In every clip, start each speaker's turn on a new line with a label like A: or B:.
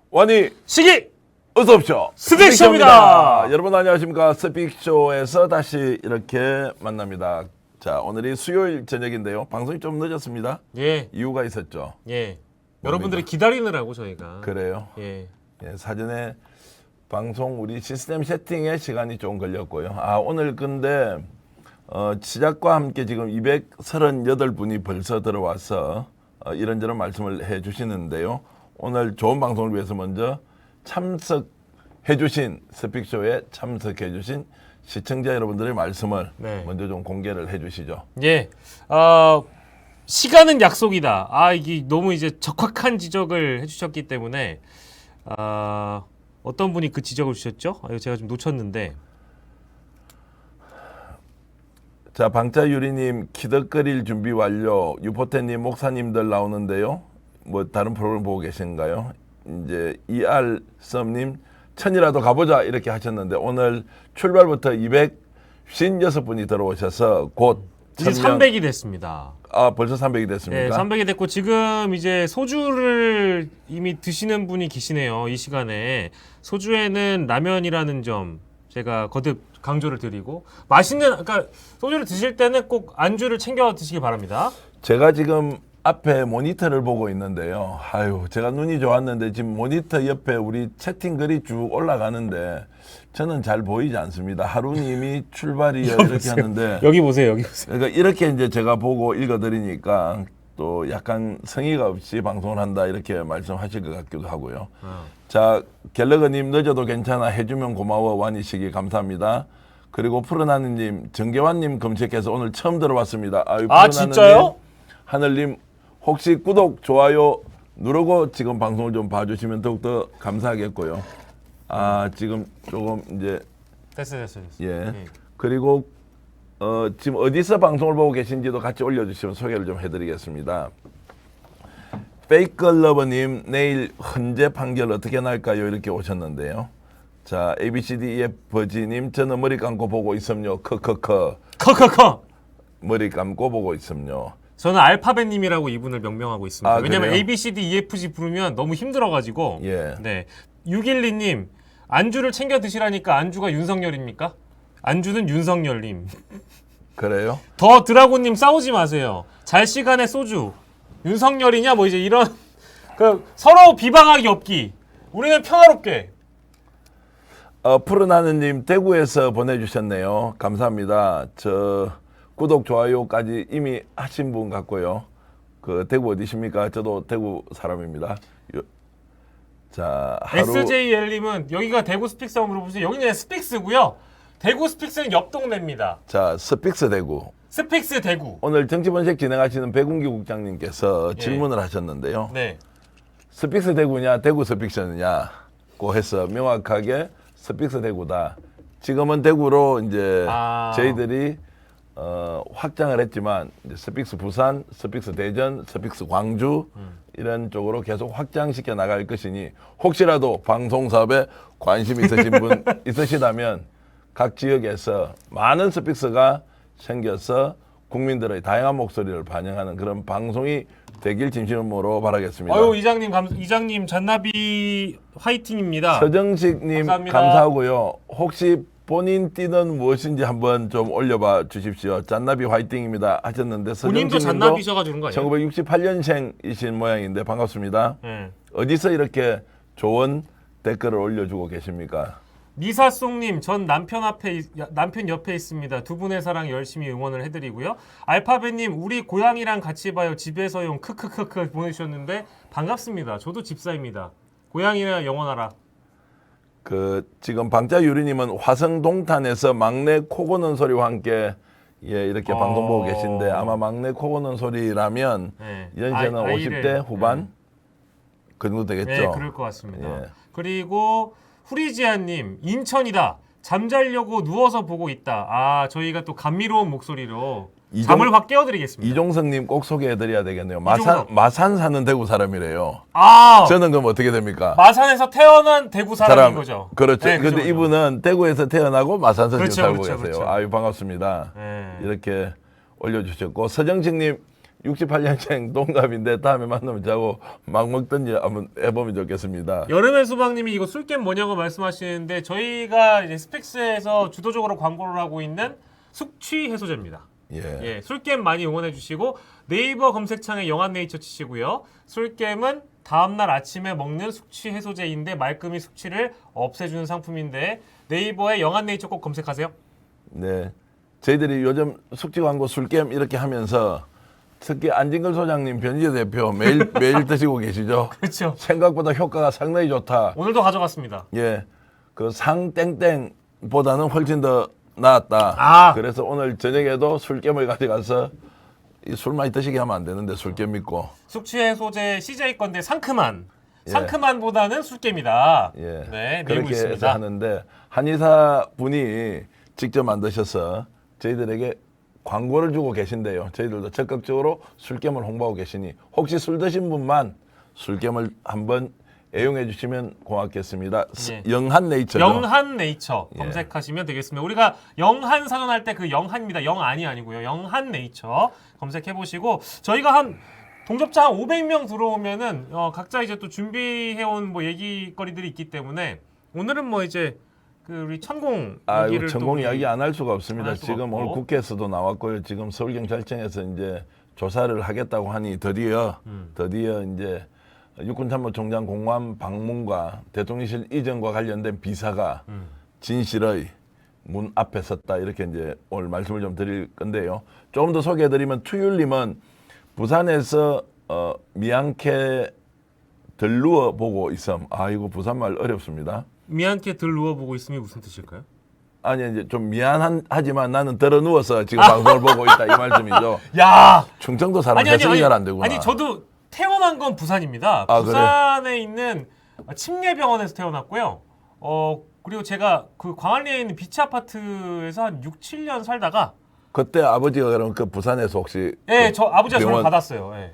A: 원희
B: 시기
A: 어서 오십시오.
B: 스픽쇼입니다.
A: 여러분 안녕하십니까? 스픽쇼에서 다시 이렇게 만납니다. 자, 오늘이 수요일 저녁인데요. 방송이 좀 늦었습니다.
B: 예,
A: 이유가 있었죠.
B: 예. 여러분들이 기다리느라고 저희가.
A: 그래요.
B: 예.
A: 예, 사전에 방송 우리 시스템 세팅에 시간이 좀 걸렸고요. 아, 오늘 근데 시작과 함께 지금 238분이 벌써 들어와서 이런저런 말씀을 해 주시는데요. 오늘 좋은 방송을 위해서 먼저 참석해 주신 스픽쇼에 참석해 주신 시청자 여러분들의 말씀을
B: 네.
A: 먼저 좀 공개를 해 주시죠.
B: 예. 시간은 약속이다. 이게 너무 이제 적확한 지적을 해주셨기 때문에 어떤 분이 그 지적을 주셨죠? 이거 제가 좀 놓쳤는데.
A: 자, 방자유리님 키덕거릴 준비 완료. 유포태님 목사님들 나오는데요. 뭐 다른 프로그램 보고 계신가요? 이제 ER썸님 천이라도 가보자 이렇게 하셨는데 오늘 출발부터 256분이 들어오셔서 곧
B: 이제 300이 됐습니다.
A: 아, 벌써 300이 됐습니까?
B: 네, 300이 됐고 지금 이제 소주를 이미 드시는 분이 계시네요. 이 시간에 소주에는 라면이라는 점 제가 거듭 강조를 드리고 그러니까 소주를 드실 때는 꼭 안주를 챙겨 드시기 바랍니다.
A: 제가 지금 앞에 모니터를 보고 있는데요. 아유, 제가 눈이 좋았는데 지금 모니터 옆에 우리 채팅글이 쭉 올라가는데 저는 잘 보이지 않습니다. 하루님이 출발이요 이렇게 하는데
B: 여기 보세요. 여기 보세요.
A: 그러니까 이렇게 이제 제가 보고 읽어드리니까 또 약간 성의가 없이 방송을 한다 이렇게 말씀하실 것 같기도 하고요. 자, 갤러거님 늦어도 괜찮아 해주면 고마워 완이시기 감사합니다. 그리고 푸른하늘님 정계환님 검색해서 오늘 처음 들어왔습니다. 아유,
B: 진짜요?
A: 하늘님 혹시 구독 좋아요 누르고 지금 방송을 좀 봐주시면 더욱더 감사하겠고요. 지금 조금 이제
B: 됐어요.
A: 예. 그리고 지금 어디서 방송을 보고 계신지도 같이 올려주시면 소개를 좀 해드리겠습니다. 페이컬러버님 내일 헌재 판결 어떻게 날까요? 이렇게 오셨는데요. 자, ABCDEFG님 저는 머리 감고 보고 있음요. 커커커 머리 감고 보고 있음요.
B: 저는 알파벳님이라고 이분을 명명하고 있습니다. 왜냐면
A: 그래요?
B: ABCDEFG 부르면 너무 힘들어가지고.
A: 예.
B: 네. 612님 안주를 챙겨 드시라니까 안주가 윤석열입니까? 안주는 윤석열님.
A: 그래요?
B: 더 드라곤님 싸우지 마세요. 잘 시간에 소주. 윤석열이냐 뭐 이제 이런 서로 비방하기 없기. 우리는 평화롭게.
A: 푸른하늘님 대구에서 보내주셨네요. 감사합니다. 저 구독 좋아요까지 이미 하신 분 같고요. 그 대구 어디십니까? 저도 대구 사람입니다. 자,
B: SJL님은 여기가 대구 스픽스라고 물어보세요. 여기는 스픽스고요. 대구 스픽스는 옆 동네입니다.
A: 자, 스픽스 대구.
B: 스픽스 대구.
A: 오늘 정치본색 진행하시는 백운기 국장님께서
B: 예.
A: 질문을 하셨는데요.
B: 네.
A: 스픽스 대구냐 대구 스픽스느냐고 해서 명확하게 스픽스 대구다. 지금은 대구로 이제 저희들이 확장을 했지만 이제 스픽스 부산, 스픽스 대전, 스픽스 광주 이런 쪽으로 계속 확장시켜 나갈 것이니 혹시라도 방송 사업에 관심 있으신 분 있으시다면 각 지역에서 많은 스픽스가 생겨서 국민들의 다양한 목소리를 반영하는 그런 방송이 되길 진심으로 바라겠습니다.
B: 이장님 잔나비 화이팅입니다.
A: 서정식님
B: 감사합니다.
A: 감사하고요. 혹시 본인 띠는 무엇인지 한번 좀 올려봐 주십시오. 잔나비 화이팅입니다 하셨는데
B: 본인도 잔나비셔가지고 그런 거 아니에요?
A: 1968년생이신 모양인데 반갑습니다. 어디서 이렇게 좋은 댓글을 올려주고 계십니까?
B: 미사송님 전 남편 옆에 있습니다. 두 분의 사랑 열심히 응원을 해드리고요. 알파벳님 우리 고양이랑 같이 봐요. 집에서용 크크크크 보내주셨는데 반갑습니다. 저도 집사입니다. 고양이랑 영원하라.
A: 지금 방자유리님은 화성동탄에서 막내 코 고는 소리와 함께 이렇게 방송 보고 계신데 아마 막내 코 고는 소리라면 연세는 50대 후반 그 정도 되겠죠.
B: 네, 그럴 것 같습니다.
A: 예.
B: 그리고 후리지아님 인천이다. 잠자려고 누워서 보고 있다. 저희가 또 감미로운 목소리로 잠을 확 깨워드리겠습니다.
A: 이종성님 꼭 소개해드려야 되겠네요.
B: 이종성.
A: 마산 사는 대구 사람이래요. 저는 그럼 어떻게 됩니까?
B: 마산에서 태어난 대구 사람인 거죠.
A: 그렇죠.
B: 네,
A: 근데 이분은 대구에서 태어나고 마산서
B: 그렇죠,
A: 살고
B: 그렇죠,
A: 계세요.
B: 그렇죠.
A: 아유 반갑습니다.
B: 네.
A: 이렇게 올려주셨고 서정식님 68년생 동갑인데 다음에 만나면 자고 막 먹든지 한번 해보면 좋겠습니다.
B: 여름의 수박님이 이거 술겜 뭐냐고 말씀하시는데 저희가 이제 스펙스에서 주도적으로 광고를 하고 있는 숙취 해소제입니다.
A: 예.
B: 술겜 많이 응원해 주시고 네이버 검색창에 영한네이처 치시고요. 술겜은 다음날 아침에 먹는 숙취 해소제인데 말끔히 숙취를 없애주는 상품인데 네이버에 영한네이처 꼭 검색하세요.
A: 네. 저희들이 요즘 숙취 광고 술겜 이렇게 하면서 특히 안진걸 소장님 변희재 대표 매일 드시고 계시죠.
B: 그렇죠.
A: 생각보다 효과가 상당히 좋다.
B: 오늘도 가져갔습니다.
A: 예. 그 상땡땡보다는 훨씬 더 나았다.
B: 아.
A: 그래서 오늘 저녁에도 술겜을 가져가서 이 술 많이 드시게 하면 안 되는데 술겜 믿고.
B: 숙취 해소제 CJ 건데 상큼한보다는 술겜이다.
A: 예.
B: 네, 밀고
A: 그렇게 해서
B: 있습니다.
A: 하는데 한의사 분이 직접 만드셔서 저희들에게 광고를 주고 계신데요. 저희들도 적극적으로 술겜을 홍보하고 계시니 혹시 술 드신 분만 술겜을 한번 애용해 주시면 고맙겠습니다.
B: 예.
A: 영한네이처죠.
B: 영한네이처
A: 예.
B: 검색하시면 되겠습니다. 우리가 영한사전 할 때 그 영한입니다. 영안이 아니고요. 영한네이처 검색해 보시고 저희가 한 동접자 한 500명 들어오면은 각자 이제 또 준비해온 뭐 얘기거리들이 있기 때문에 오늘은 뭐 이제 그 우리 천공 얘기를
A: 전공
B: 또
A: 이야기 안 할 수가
B: 안
A: 없습니다.
B: 할 수가
A: 지금
B: 없고.
A: 오늘 국회에서도 나왔고요. 지금 서울경찰청에서 이제 조사를 하겠다고 하니 드디어 이제 육군참모총장 공무원 방문과 대통령실 이전과 관련된 비사가 진실의 문 앞에 섰다 이렇게 이제 오늘 말씀을 좀 드릴 건데요. 조금 더 소개해드리면 투율님은 부산에서 미안케 들누워 보고 있음. 이거 부산말 어렵습니다.
B: 미안케 들 누워보고 있음이 무슨 뜻일까요?
A: 아니 이제 좀 미안하지만 나는 들어 누워서 지금 방송을 보고 있다 이 말씀이죠.
B: 야!
A: 충청도 사람 해석이 잘 안 되구나.
B: 아니 저도 태어난 건 부산입니다. 부산에 있는 침례병원에서 태어났고요. 그리고 제가 그 광안리에 있는 비치 아파트에서 한 6, 7년 살다가
A: 그때 아버지가 그럼 그 부산에서 혹시
B: 예,
A: 그
B: 저 아버지가 저를
A: 병원-
B: 받았어요. 예.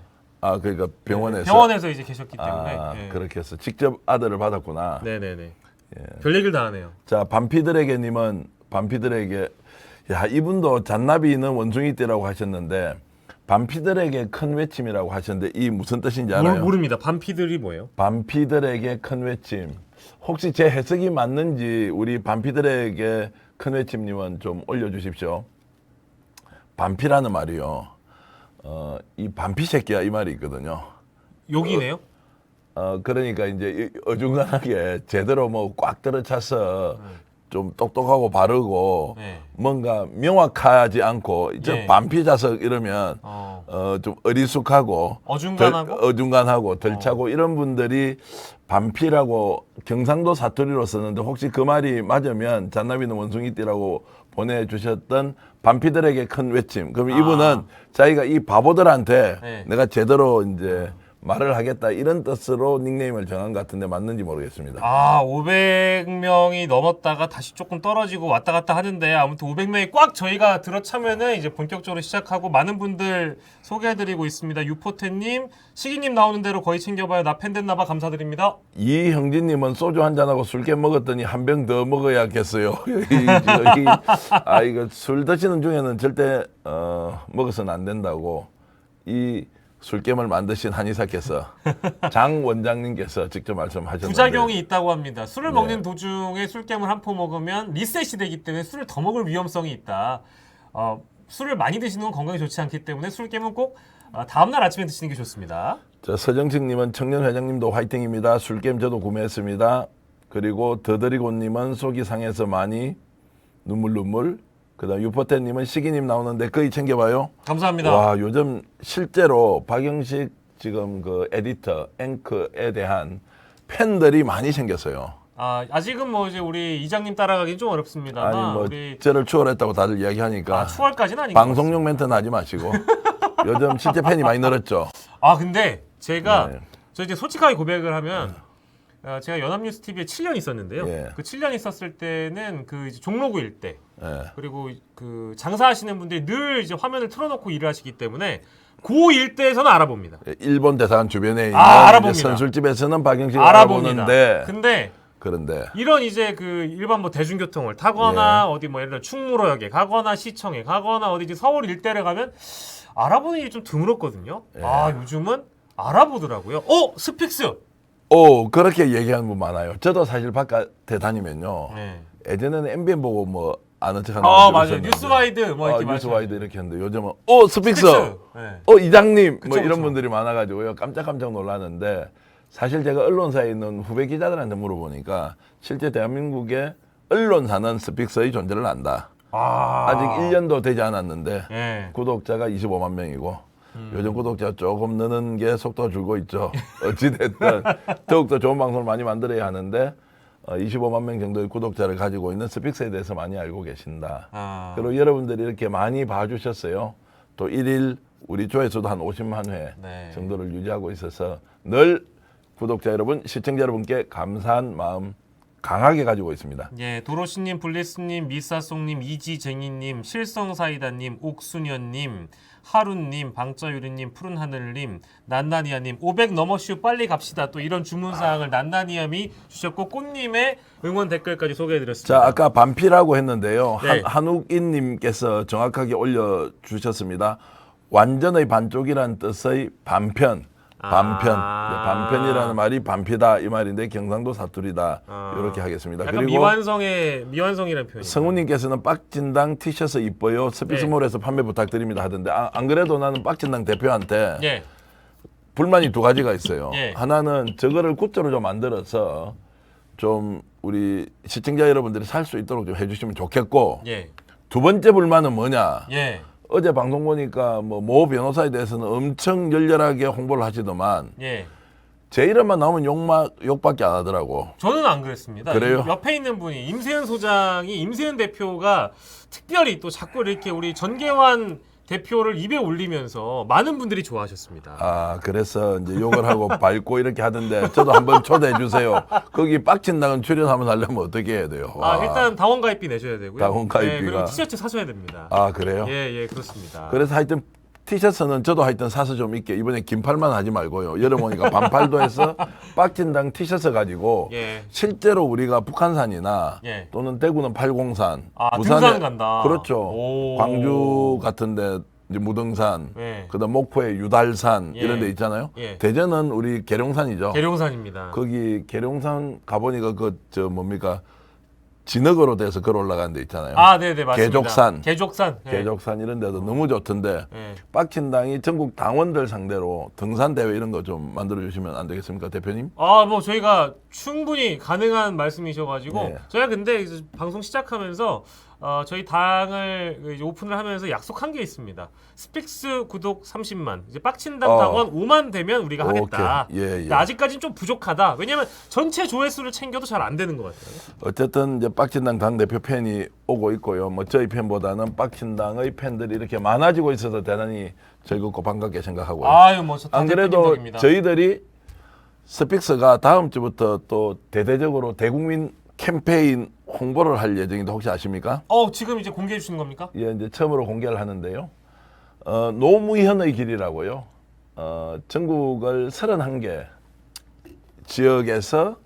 A: 그러니까 병원에서
B: 병원에서 이제 계셨기 때문에. 예.
A: 그렇게 해서 직접 아들을 받았구나.
B: 네네네. 별 얘기를 다 하네요.
A: 자 반피들에게님은 반피들에게 야 이분도 잔나비는 원숭이띠라고 하셨는데 반피들에게 큰 외침이라고 하셨는데 이 무슨 뜻인지 알아요?
B: 모릅니다. 반피들이 뭐예요?
A: 반피들에게 큰 외침. 혹시 제 해석이 맞는지 우리 반피들에게 큰 외침님은 좀 올려주십시오. 반피라는 말이요. 이 반피 새끼야 이 말이 있거든요.
B: 욕이네요.
A: 그러니까 이제 어중간하게 제대로 뭐 꽉 들어차서 좀 똑똑하고 바르고
B: 네.
A: 뭔가 명확하지 않고 이제
B: 네.
A: 반피 자석 이러면 좀 어리숙하고
B: 어중간하고
A: 덜 차고 이런 분들이 반피라고 경상도 사투리로 썼는데 혹시 그 말이 맞으면 잔나비는 원숭이띠라고 보내주셨던 반피들에게 큰 외침. 그럼 이분은 자기가 이 바보들한테
B: 네.
A: 내가 제대로 이제 말을 하겠다 이런 뜻으로 닉네임을 정한 것 같은데 맞는지 모르겠습니다.
B: 500명이 넘었다가 다시 조금 떨어지고 왔다 갔다 하는데 아무튼 500명이 꽉 저희가 들어차면은 이제 본격적으로 시작하고 많은 분들 소개해드리고 있습니다. 유포태님, 시기님 나오는 대로 거의 챙겨봐요. 나 팬 됐나봐 감사드립니다.
A: 이형진님은 소주 한 잔하고 술깨 먹었더니 한 병 더 먹어야겠어요. 이거 술 드시는 중에는 절대 먹어서는 안 된다고 이 술겜을 만드신 한의사께서 장 원장님께서 직접 말씀하셨는데
B: 부작용이 있다고 합니다. 술을 먹는 도중에 술겜을 한 포 먹으면 리셋이 되기 때문에 술을 더 먹을 위험성이 있다. 술을 많이 드시는 건 건강에 좋지 않기 때문에 술겜은 꼭 다음날 아침에 드시는 게 좋습니다.
A: 자, 서정식님은 청년회장님도 화이팅입니다. 술겜 저도 구매했습니다. 그리고 더드리고님은 속이 상해서 많이 눈물 그다음 유포태님은 시기님 나오는데 거의 챙겨봐요.
B: 감사합니다.
A: 와 요즘 실제로 박영식 지금 그 에디터 앵커에 대한 팬들이 많이 생겼어요.
B: 아직은 뭐 이제 우리 이장님 따라가긴 좀 어렵습니다만
A: 아니 뭐
B: 우리
A: 저를 추월했다고 다들 이야기하니까
B: 추월까지는 아닌
A: 방송용 멘트는 하지 마시고 요즘 실제 팬이 많이 늘었죠.
B: 근데 제가
A: 네.
B: 저 이제 솔직하게 고백을 하면 제가 연합뉴스 TV에 7년 있었는데요.
A: 예.
B: 그 7년 있었을 때는 그 이제 종로구 일대
A: 예.
B: 그리고 그 장사하시는 분들이 늘 이제 화면을 틀어놓고 일을 하시기 때문에 그 일대에서는 알아봅니다.
A: 일본 대사관 주변에 있는
B: 알아봅니다.
A: 이제 선술집에서는 박영식을
B: 알아봅니다.
A: 알아보는데
B: 근데
A: 그런데
B: 이런 이제 그 일반 뭐 대중교통을 타거나 어디 뭐 예를 들어 충무로역에 가거나 시청에 가거나 어디 이제 서울 일대를 가면 알아보는 게 좀 드물었거든요.
A: 예.
B: 아 요즘은 알아보더라고요. 스픽스.
A: 그렇게 얘기하는 분 많아요. 저도 사실 바깥에 다니면요.
B: 네.
A: 예전에는 MBN 보고 뭐 아는 척하는
B: 맞아요.
A: 있었는데.
B: 뉴스와이드 뭐 이렇게
A: 뉴스와이드 이렇게 했는데 요즘은 스픽스.
B: 네.
A: 이장님 뭐
B: 그쵸,
A: 이런
B: 그쵸.
A: 분들이 많아가지고요. 깜짝깜짝 놀랐는데 사실 제가 언론사에 있는 후배 기자들한테 물어보니까 실제 대한민국의 언론사는 스픽스의 존재를 안다. 아직 1년도 되지 않았는데
B: 예.
A: 구독자가 25만 명이고 요즘 구독자가 조금 느는 게 속도가 줄고 있죠. 어찌됐든 더욱더 좋은 방송을 많이 만들어야 하는데 25만 명 정도의 구독자를 가지고 있는 스픽스에 대해서 많이 알고 계신다. 그리고 여러분들이 이렇게 많이 봐주셨어요. 또 1일 우리 조회수도 한 50만 회
B: 네.
A: 정도를 유지하고 있어서 늘 구독자 여러분, 시청자 여러분께 감사한 마음 강하게 가지고 있습니다.
B: 예, 도로시님, 블리스님, 미사송님, 이지쟁이님, 실성사이다님, 옥순현님, 하룬님, 방자유리님, 푸른하늘님, 난나니아님, 500 넘어슈 빨리 갑시다. 또 이런 주문사항을 난나니아님이 주셨고 꽃님의 응원 댓글까지 소개해드렸습니다.
A: 자, 아까 반피라고 했는데요.
B: 네.
A: 한욱인님께서 정확하게 올려주셨습니다. 완전의 반쪽이란 뜻의 반편. 반편이라는 말이 반피다 이 말인데 경상도 사투리다 이렇게 하겠습니다.
B: 약간
A: 그리고
B: 미완성이라는 표현이.
A: 성우님께서는 빡진당 티셔츠 이뻐요. 스픽스몰에서 판매 부탁드립니다 하던데 안 그래도 나는 빡진당 대표한테
B: 예.
A: 불만이 두 가지가 있어요.
B: 예.
A: 하나는 저거를 굿즈로 좀 만들어서 좀 우리 시청자 여러분들이 살 수 있도록 좀 해주시면 좋겠고
B: 예.
A: 두 번째 불만은 뭐냐?
B: 예.
A: 어제 방송 보니까 모 변호사에 대해서는 엄청 열렬하게 홍보를 하시더만
B: 예.
A: 제 이름만 나오면 욕밖에 안 하더라고.
B: 저는 안 그랬습니다.
A: 그래요?
B: 옆에 있는 분이 임세현 소장이 임세현 대표가 특별히 또 자꾸 이렇게 우리 전계환 대표를 입에 올리면서 많은 분들이 좋아하셨습니다.
A: 그래서 이제 욕을 하고 밟고 이렇게 하던데 저도 한번 초대해 주세요. 거기 빡친다는 출연 한번 하려면 어떻게 해야 돼요?
B: 일단 당원 가입비 내셔야 되고요.
A: 당원 가입비가.
B: 예, 그리고 티셔츠 사셔야 됩니다.
A: 그래요?
B: 예, 그렇습니다.
A: 그래서 하여튼 티셔츠는 저도 하여튼 사서 좀 입게. 이번에 긴팔만 하지 말고요. 여름 오니까 반팔도 해서 빡진당 티셔츠 가지고
B: 예.
A: 실제로 우리가 북한산이나
B: 예.
A: 또는 대구는 803,
B: 등산 간다.
A: 그렇죠.
B: 오.
A: 광주 같은데 이제 무등산,
B: 예.
A: 그다음 목포에 유달산
B: 예.
A: 이런 데 있잖아요.
B: 예.
A: 대전은 우리 계룡산이죠.
B: 계룡산입니다.
A: 거기 계룡산 가보니까 뭡니까? 진흙으로 돼서 걸어 올라가는 데 있잖아요.
B: 네네 맞습니다.
A: 계족산.
B: 예.
A: 계족산 이런 데도 너무 좋던데
B: 예.
A: 빡친당이 전국 당원들 상대로 등산 대회 이런 거 좀 만들어 주시면 안 되겠습니까, 대표님?
B: 뭐 저희가 충분히 가능한 말씀이셔가지고
A: 네.
B: 저희가 근데 이제 방송 시작하면서 저희 당을 이제 오픈을 하면서 약속한 게 있습니다. 스픽스 구독 30만, 이제 빡친당 당원 5만 되면 우리가 하겠다.
A: 오케이. 예.
B: 근데 아직까지는 좀 부족하다. 왜냐면 전체 조회수를 챙겨도 잘 안 되는 것 같아요.
A: 어쨌든 이제 빡친당 당 대표 팬이 오고 있고요. 저희 팬보다는 빡친당의 팬들이 이렇게 많아지고 있어서 대단히 즐겁고 반갑게 생각하고요.
B: 안
A: 그래도 저희들이 스픽스가 다음 주부터 또 대대적으로 대국민 캠페인 홍보를 할 예정인데 혹시 아십니까?
B: 지금 이제 공개해 주시는 겁니까?
A: 예, 이제 처음으로 공개를 하는데요. 노무현의 길이라고요. 전국을 31개 지역에서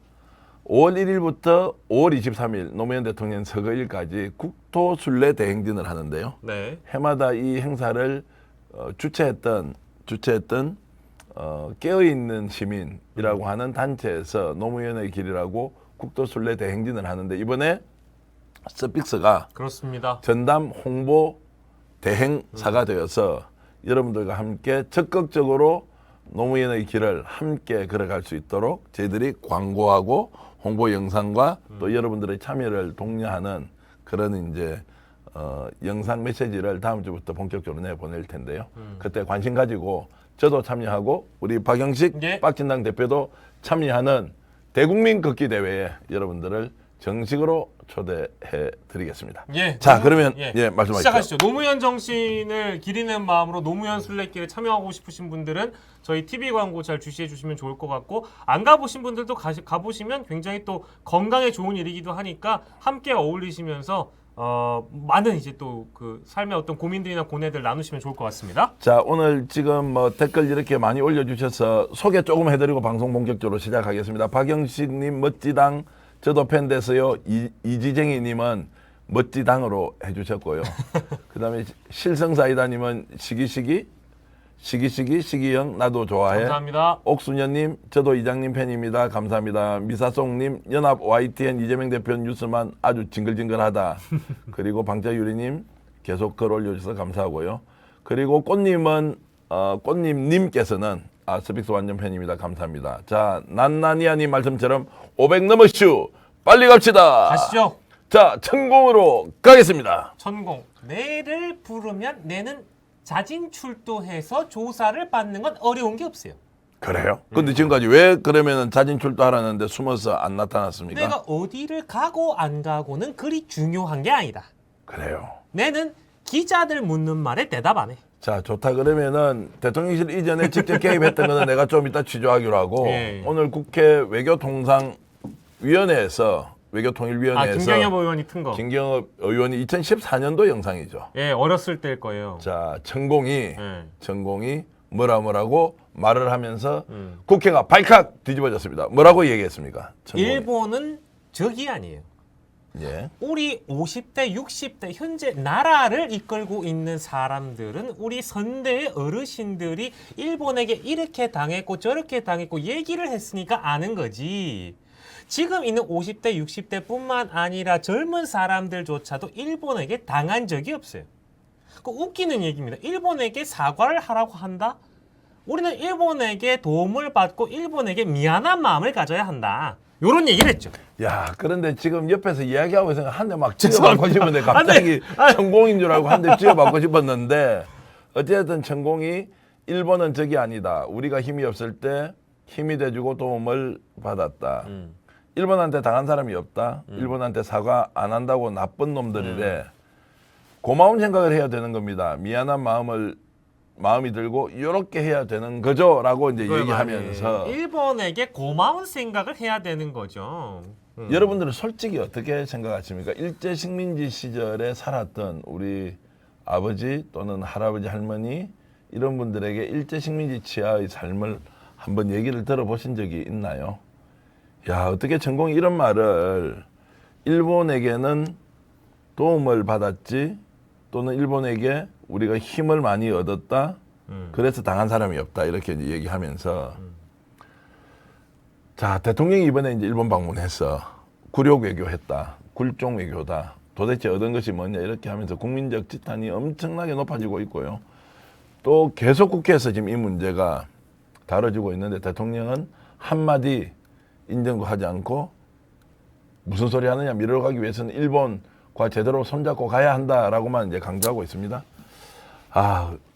A: 5월 1일부터 5월 23일 노무현 대통령 서거일까지 국토순례 대행진을 하는데요.
B: 네.
A: 해마다 이 행사를 주최했던 깨어있는 시민이라고 하는 단체에서 노무현의 길이라고 국토순례 대행진을 하는데 이번에 스픽스가
B: 그렇습니다.
A: 전담 홍보 대행사가 되어서 여러분들과 함께 적극적으로 노무현의 길을 함께 걸어갈 수 있도록 저희들이 광고하고 홍보 영상과 또 여러분들의 참여를 독려하는 그런 이제 영상 메시지를 다음 주부터 본격적으로 내보낼 텐데요. 그때 관심 가지고 저도 참여하고 우리 박영식
B: 예.
A: 빡진당 대표도 참여하는 대국민 걷기 대회에 여러분들을 정식으로 초대해 드리겠습니다.
B: 예.
A: 자, 그러면
B: 예.
A: 말씀하시죠.
B: 시작하시죠. 노무현 정신을 기리는 마음으로 노무현 순례길에 참여하고 싶으신 분들은 저희 TV 광고 잘 주시해 주시면 좋을 것 같고 안 가보신 분들도 가보시면 굉장히 또 건강에 좋은 일이기도 하니까 함께 어울리시면서 많은 이제 또 그 삶의 어떤 고민들이나 고뇌들 나누시면 좋을 것 같습니다.
A: 자, 오늘 지금 댓글 이렇게 많이 올려주셔서 소개 조금 해드리고 방송 본격적으로 시작하겠습니다. 박영식님 멋지당 저도 팬 됐어요. 이지쟁이님은 멋지당으로 해주셨고요. 그다음에 실성사이다님은 시기시기 시기형 나도 좋아해.
B: 감사합니다.
A: 옥순현님 저도 이장님 팬입니다. 감사합니다. 미사송님 연합 YTN 이재명 대표 뉴스만 아주 징글징글하다. 그리고 방자유리님 계속 글 올려주셔서 감사하고요. 그리고 꽃님님께서는 스픽스 완전 팬입니다. 감사합니다. 자, 난나니아님 말씀처럼 500 넘으슈. 빨리 갑시다.
B: 가시죠.
A: 자, 천공으로 가겠습니다.
B: 천공. 내를 부르면 내는 자진 출두해서 조사를 받는 건 어려운 게 없어요.
A: 그래요? 근데 지금까지 왜 그러면은 자진 출두하라는데 숨어서 안 나타났습니까?
B: 내가 어디를 가고 안 가고는 그리 중요한 게 아니다.
A: 그래요.
B: 내는 기자들 묻는 말에 대답 안 해.
A: 자, 좋다 그러면은 대통령실 이전에 직접 개입했던 거는 내가 좀 이따 취조하기로 하고
B: 예.
A: 오늘 국회 외교통상위원회에서 외교통일위원회에서
B: 김경엽 의원이 튼 거.
A: 김경엽 의원이 2014년도 영상이죠.
B: 예, 어렸을 때일 거예요.
A: 자, 천공이
B: 예.
A: 뭐라고 말을 하면서 국회가 발칵 뒤집어졌습니다. 뭐라고 얘기했습니까? 천공이.
B: 일본은 적이 아니에요.
A: 예.
B: 우리 50대, 60대 현재 나라를 이끌고 있는 사람들은 우리 선대의 어르신들이 일본에게 이렇게 당했고 저렇게 당했고 얘기를 했으니까 아는 거지. 지금 있는 50대, 60대뿐만 아니라 젊은 사람들조차도 일본에게 당한 적이 없어요. 그 웃기는 얘기입니다. 일본에게 사과를 하라고 한다? 우리는 일본에게 도움을 받고 일본에게 미안한 마음을 가져야 한다. 요런 얘기를 했죠.
A: 야, 그런데 지금 옆에서 이야기하고 있으니까 한 대 막 쥐어받고 싶은데 갑자기 천공인 줄 알고 한 대 쥐어받고 싶었는데 어쨌든 천공이 일본은 적이 아니다. 우리가 힘이 없을 때 힘이 돼주고 도움을 받았다. 일본한테 당한 사람이 없다. 일본한테 사과 안 한다고 나쁜 놈들이래. 고마운 생각을 해야 되는 겁니다. 미안한 마음이 들고 이렇게 해야 되는 거죠라고 이제 얘기하면서
B: 일본에게 고마운 생각을 해야 되는 거죠.
A: 여러분들은 솔직히 어떻게 생각하십니까? 일제 식민지 시절에 살았던 우리 아버지 또는 할아버지 할머니 이런 분들에게 일제 식민지 치하의 삶을 한번 얘기를 들어보신 적이 있나요? 야, 어떻게 천공이 이런 말을 일본에게는 도움을 받았지 또는 일본에게 우리가 힘을 많이 얻었다. 그래서 당한 사람이 없다. 이렇게 이제 얘기하면서 자, 대통령이 이번에 이제 일본 방문해서 굴욕 외교했다. 굴종 외교다. 도대체 얻은 것이 뭐냐 이렇게 하면서 국민적 지탄이 엄청나게 높아지고 있고요. 또 계속 국회에서 지금 이 문제가 다뤄지고 있는데 대통령은 한마디 인정도 하지 않고 무슨 소리 하느냐 밀어가기 위해서는 일본과 제대로 손잡고 가야 한다라고만 이제 강조하고 있습니다.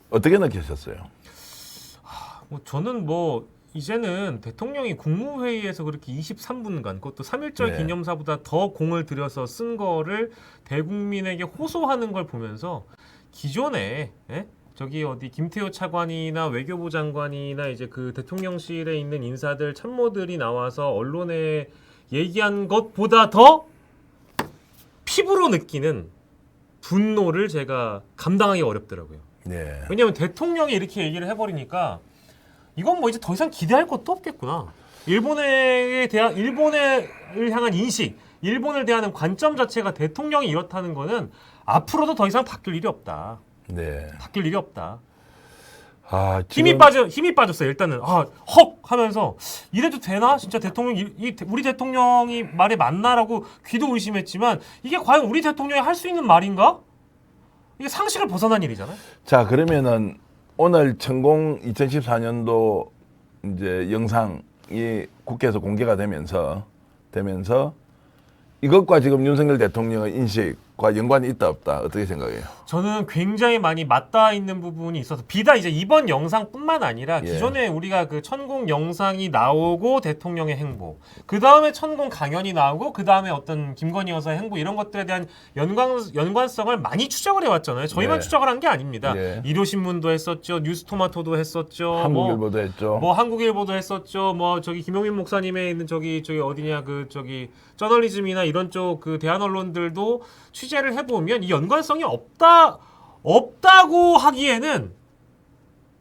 A: 어떻게 느끼셨어요?
B: 저는 이제는 대통령이 국무회의에서 그렇게 23분간 그것도 3.1절
A: 네.
B: 기념사보다 더 공을 들여서 쓴 거를 대국민에게 호소하는 걸 보면서 기존에 저기 어디 김태호 차관이나 외교부 장관이나 이제 그 대통령실에 있는 인사들 참모들이 나와서 언론에 얘기한 것보다 더 피부로 느끼는 분노를 제가 감당하기 어렵더라고요.
A: 네.
B: 왜냐하면 대통령이 이렇게 얘기를 해버리니까 이건 이제 더 이상 기대할 것도 없겠구나. 일본을 향한 인식, 일본을 대하는 관점 자체가 대통령이 이렇다는 거는 앞으로도 더 이상 바뀔 일이 없다.
A: 네.
B: 바뀔 일이 없다.
A: 지금...
B: 힘이 빠졌어요. 일단은 헉 하면서 이래도 되나? 진짜 우리 대통령이 말에 맞나라고 귀도 의심했지만 이게 과연 우리 대통령이 할 수 있는 말인가? 이게 상식을 벗어난 일이잖아요.
A: 자, 그러면은 오늘 천공 2014년도 이제 영상이 국회에서 공개가 되면서 이것과 지금 윤석열 대통령의 인식과 연관이 있다 없다 어떻게 생각해요?
B: 저는 굉장히 많이 맞닿아 있는 부분이 있어서 비단 이제 이번 영상뿐만 아니라 기존에 우리가 그 천공 영상이 나오고 대통령의 행보, 그 다음에 천공 강연이 나오고 그 다음에 어떤 김건희 여사의 행보 이런 것들에 대한 연관성을 많이 추적을 해왔잖아요. 저희만 추적을 한 게 아닙니다. 일요신문도 했었죠, 뉴스토마토도 했었죠,
A: 한국일보도 했죠.
B: 한국일보도 했었죠. 저기 김용민 목사님의 있는 저기 어디냐 저널리즘이나 이런 쪽 그 대한 언론들도 취재를 해보면 이 연관성이 없다고 하기에는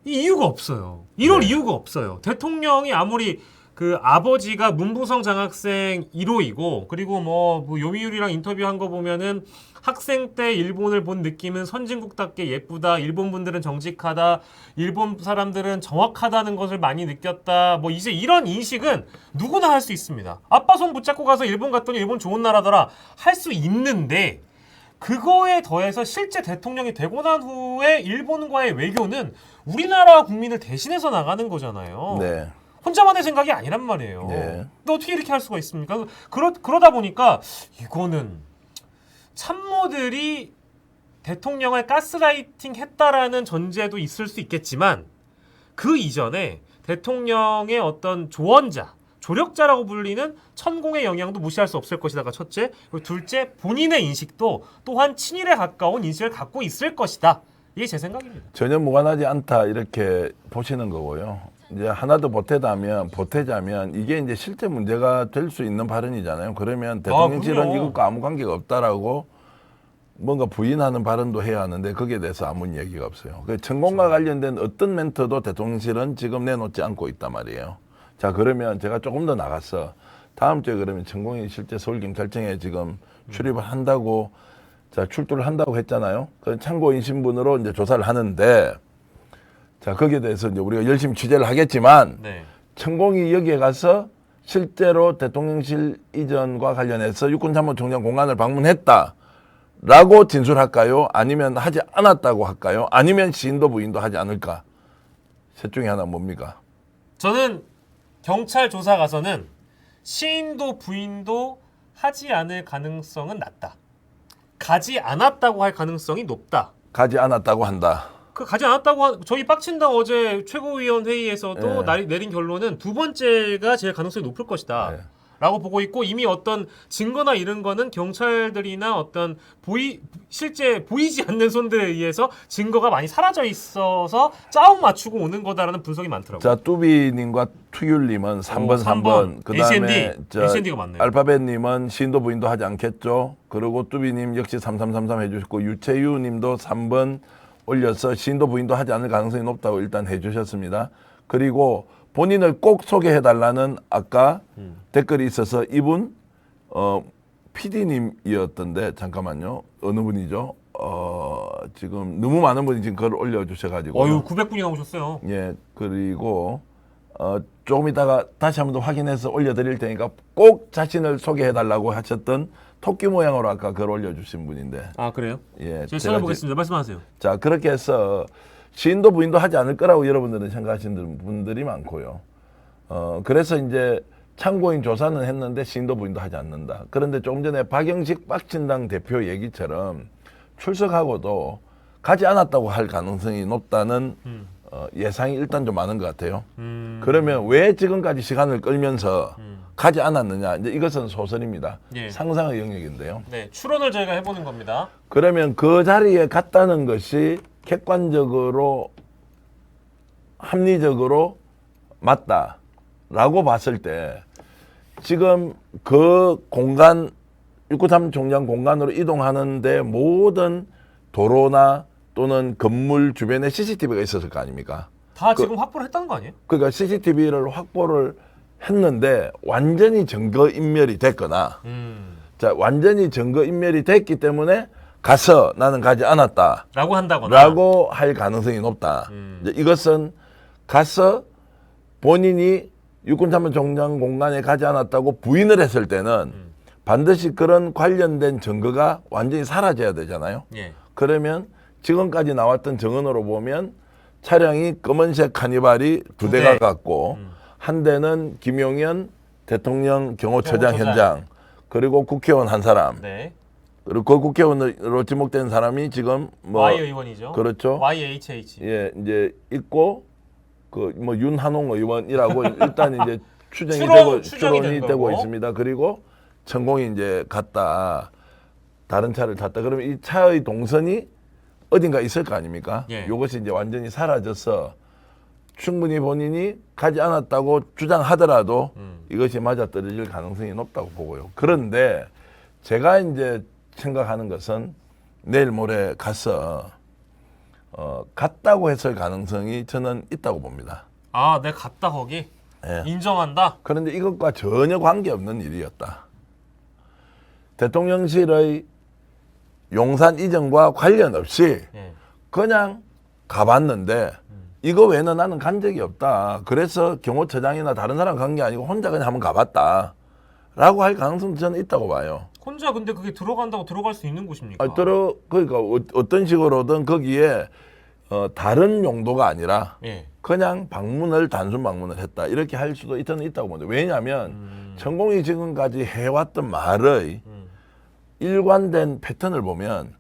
B: 이 이유가 없어요. 이럴 이유가 없어요. 대통령이 아무리 그 아버지가 문부성 장학생 1호이고 그리고 뭐 요미우리랑 인터뷰한 거 보면은 학생 때 일본을 본 느낌은 선진국답게 예쁘다. 일본 분들은 정직하다. 일본 사람들은 정확하다는 것을 많이 느꼈다. 뭐 이제 이런 인식은 누구나 할 수 있습니다. 아빠 손 붙잡고 가서 일본 갔더니 일본 좋은 나라더라. 할 수 있는데 그거에 더해서 실제 대통령이 되고 난 후에 일본과의 외교는 우리나라 국민을 대신해서 나가는 거잖아요.
A: 네.
B: 혼자만의 생각이 아니란 말이에요.
A: 네.
B: 근데 어떻게 이렇게 할 수가 있습니까? 그러다 보니까 이거는 참모들이 대통령을 가스라이팅 했다라는 전제도 있을 수 있겠지만 그 이전에 대통령의 어떤 조언자, 조력자라고 불리는 천공의 영향도 무시할 수 없을 것이다가 첫째, 그리고 둘째 본인의 인식도 또한 친일에 가까운 인식을 갖고 있을 것이다. 이게 제 생각입니다.
A: 전혀 무관하지 않다 이렇게 보시는 거고요. 이제 하나 더 보태자면 이게 이제 실제 문제가 될 수 있는 발언이잖아요. 그러면 대통령실은
B: 그럼요.
A: 이것과 아무 관계가 없다라고 뭔가 부인하는 발언도 해야 하는데 거기에 대해서 아무 얘기가 없어요. 그 천공과 관련된 어떤 멘트도 대통령실은 지금 내놓지 않고 있단 말이에요. 자, 그러면 제가 조금 더 나가서 다음 주에 그러면 천공이 실제 서울경찰청에 지금 출입을 한다고 자, 출두를 한다고 했잖아요. 그 참고인 신분으로 이제 조사를 하는데 자, 거기에 대해서 이제 우리가 열심히 취재를 하겠지만
B: 네.
A: 천공이 여기에 가서 실제로 대통령실 이전과 관련해서 육군참모총장 공간을 방문했다라고 진술할까요? 아니면 하지 않았다고 할까요? 아니면 시인도 부인도 하지 않을까? 셋 중에 하나 뭡니까?
B: 저는 경찰 조사 가서는 시인도 부인도 하지 않을 가능성은 낮다. 가지 않았다고 할 가능성이 높다.
A: 가지 않았다고 한다.
B: 그 가지 않았다고 저희 빡친당 어제 최고위원 회의에서도 내린 결론은 두 번째가 제일 가능성이 높을 것이다.
A: 네.
B: 라고 보고 있고 이미 어떤 증거나 이런 거는 경찰들이나 어떤 실제 보이지 않는 손들에 의해서 증거가 많이 사라져 있어서 짜움 맞추고 오는 거다라는 분석이 많더라고요.
A: 자, 뚜비님과 투율님은 3번, 3번. 그 다음에
B: ACND가 맞네요.
A: 알파벳님은 시인도 부인도 하지 않겠죠. 그리고 뚜비님 역시 3333 해주셨고 유채유님도 3번 올려서 시인도 부인도 하지 않을 가능성이 높다고 일단 해주셨습니다. 그리고 본인을 꼭 소개해달라는 아까 댓글이 있어서 이분 PD님이었던데 잠깐만요. 어느 분이죠? 지금 너무 많은 분이 지금 글을 올려주셔가지고.
B: 900분이 나오셨어요.
A: 예, 그리고 조금 이따가 다시 한 번 더 확인해서 올려드릴 테니까 꼭 자신을 소개해달라고 하셨던 토끼 모양으로 아까 글 올려주신 분인데.
B: 아 그래요?
A: 예,
B: 제가 찾아보겠습니다. 말씀하세요.
A: 자, 그렇게 해서 시인도 부인도 하지 않을 거라고 여러분들은 생각하시는 분들이 많고요. 그래서 이제 참고인 조사는 했는데 시인도 부인도 하지 않는다. 그런데 조금 전에 박영식 빡친당 대표 얘기처럼 출석하고도 가지 않았다고 할 가능성이 높다는 예상이 일단 좀 많은 것 같아요. 그러면 왜 지금까지 시간을 끌면서 가지 않았느냐. 이제 이것은 소설입니다.
B: 예.
A: 상상의 영역인데요.
B: 네, 추론을 저희가 해보는 겁니다.
A: 그러면 그 자리에 갔다는 것이 객관적으로 합리적으로 맞다라고 봤을 때 지금 그 공간 육구참총장 공간으로 이동하는데 모든 도로나 또는 건물 주변에 CCTV가 있었을 거 아닙니까?
B: 다 지금 확보를 했다는 거 아니에요?
A: 그러니까 CCTV를 확보를 했는데 완전히 증거인멸이 됐거나 자, 완전히 증거인멸이 됐기 때문에 가서 나는 가지 않았다
B: 라고 한다거나
A: 라고 할 가능성이 높다. 이제 이것은 가서 본인이 육군참모총장 공간에 가지 않았다고 부인을 했을 때는 반드시 그런 관련된 증거가 완전히 사라져야 되잖아요.
B: 예.
A: 그러면 지금까지 나왔던 증언으로 보면 차량이 검은색 카니발이 두 대가 갔고 한 대는 김용현 대통령 경호처장 현장 그리고 국회의원 한 사람
B: 네.
A: 그리고 그 국회의원으로 지목된 사람이 지금 뭐
B: Y 의원이죠.
A: 그렇죠.
B: YHH.
A: 예, 이제 있고 그 뭐 윤한홍 의원이라고 일단 이제 추정이
B: 추정이
A: 되고
B: 된 거고.
A: 있습니다. 그리고 천공이 이제 갔다 다른 차를 탔다. 그러면 이 차의 동선이 어딘가 있을 거 아닙니까?
B: 예.
A: 이것이 이제 완전히 사라져서 충분히 본인이 가지 않았다고 주장하더라도 이것이 맞아떨어질 가능성이 높다고 보고요. 그런데 제가 이제 생각하는 것은 내일 모레 가서 갔다고 했을 가능성이 저는 있다고 봅니다.
B: 아, 내가 갔다 거기?
A: 예.
B: 인정한다.
A: 그런데 이것과 전혀 관계없는 일이었다. 대통령실의 용산 이전과 관련 없이
B: 예.
A: 그냥 가봤는데 이거 외에는 나는 간 적이 없다. 그래서 경호처장이나 다른 사람 간 게 아니고 혼자 그냥 한번 가봤다. 라고 할 가능성도 저는 있다고 봐요.
B: 혼자 근데 그게 들어간다고 들어갈 수 있는 곳입니까?
A: 그러니까 어떤 식으로든 거기에 다른 용도가 아니라
B: 예.
A: 그냥 단순 방문을 했다. 이렇게 할 수도 저는 있다고 봅니다. 왜냐하면 천공이 지금까지 해왔던 말의 일관된 패턴을 보면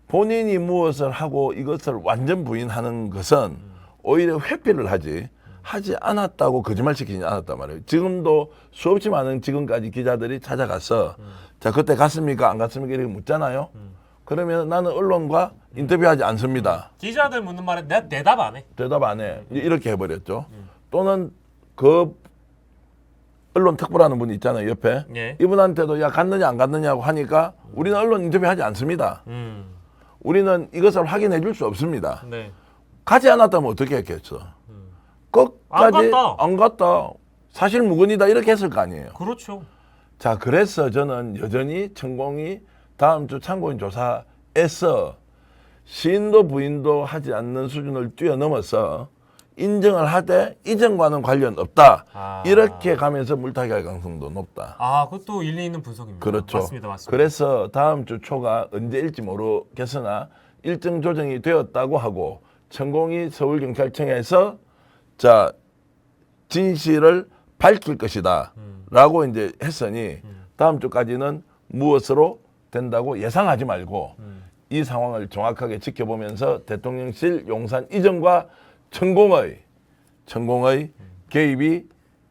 A: 본인이 무엇을 하고 이것을 완전 부인하는 것은 오히려 회피를 하지 않았다고 거짓말시키지 않았단 말이에요. 지금도 수없이 많은 지금까지 기자들이 찾아가서 자 그때 갔습니까 안 갔습니까 이렇게 묻잖아요. 그러면 나는 언론과 인터뷰하지 않습니다.
B: 기자들 묻는 말에 내가 대답 안 해.
A: 대답 안 해. 이렇게 해버렸죠. 또는 그 언론 특보라는 분이 있잖아요 옆에.
B: 예.
A: 이분한테도 야 갔느냐 안 갔느냐고 하니까 우리는 언론 인터뷰하지 않습니다. 우리는 이것을 확인해 줄 수 없습니다.
B: 네.
A: 가지 않았다면 어떻게 했겠어? 끝까지 안 갔다. 사실 무근이다 이렇게 했을 거 아니에요.
B: 그렇죠.
A: 자 그래서 저는 여전히 천공이 다음 주 참고인 조사에서 시인도 부인도 하지 않는 수준을 뛰어넘어서 인정을 하되 이전과는 관련 없다. 이렇게 가면서 물타기 할 가능성도 높다.
B: 그것도 일리 있는 분석입니다.
A: 그렇죠.
B: 맞습니다.
A: 그래서 다음 주 초가 언제일지 모르겠으나 일정 조정이 되었다고 하고 천공이 서울경찰청에서 자 진실을 밝힐 것이다 라고 이제 했으니 다음 주까지는 무엇으로 된다고 예상하지 말고 이 상황을 정확하게 지켜보면서 대통령실 용산 이전과 천공의 개입이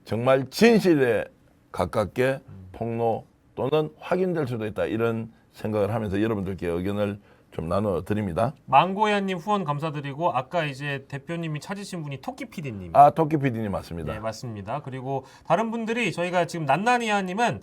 A: 정말 진실에 가깝게 폭로 또는 확인될 수도 있다 이런 생각을 하면서 여러분들께 의견을 좀 나눠드립니다.
B: 망고야님 후원 감사드리고 아까 이제 대표님이 찾으신 분이 토끼 PD님.
A: 토끼 PD님 맞습니다.
B: 네, 맞습니다. 그리고 다른 분들이 저희가 지금 난나니아님은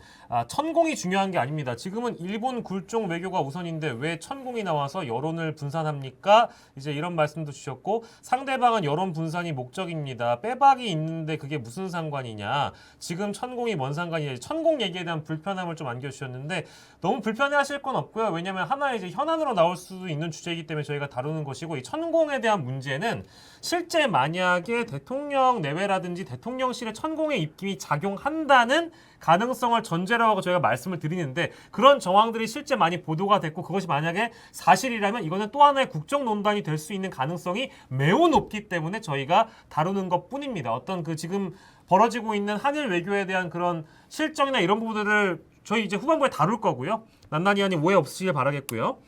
B: 천공이 중요한 게 아닙니다. 지금은 일본 굴종 외교가 우선인데 왜 천공이 나와서 여론을 분산합니까? 이제 이런 말씀도 주셨고 상대방은 여론 분산이 목적입니다. 빼박이 있는데 그게 무슨 상관이냐? 지금 천공이 뭔 상관이냐? 천공 얘기에 대한 불편함을 좀 안겨주셨는데 너무 불편해하실 건 없고요. 왜냐하면 하나의 이제 현안으로 나올 수도 있는 주제이기 때문에 저희가 다루는 것이고 이 천공에 대한 문제는 실제 만약에 대통령 내외라든지 대통령실에 천공의 입김이 작용한다는 가능성을 전제로 하고 저희가 말씀을 드리는데 그런 정황들이 실제 많이 보도가 됐고 그것이 만약에 사실이라면 이거는 또 하나의 국정논란이 될 수 있는 가능성이 매우 높기 때문에 저희가 다루는 것뿐입니다. 어떤 그 지금 벌어지고 있는 한일 외교에 대한 그런 실정이나 이런 부분들을 저희 이제 후반부에 다룰 거고요. 난나니아님 오해 없으시길 바라겠고요.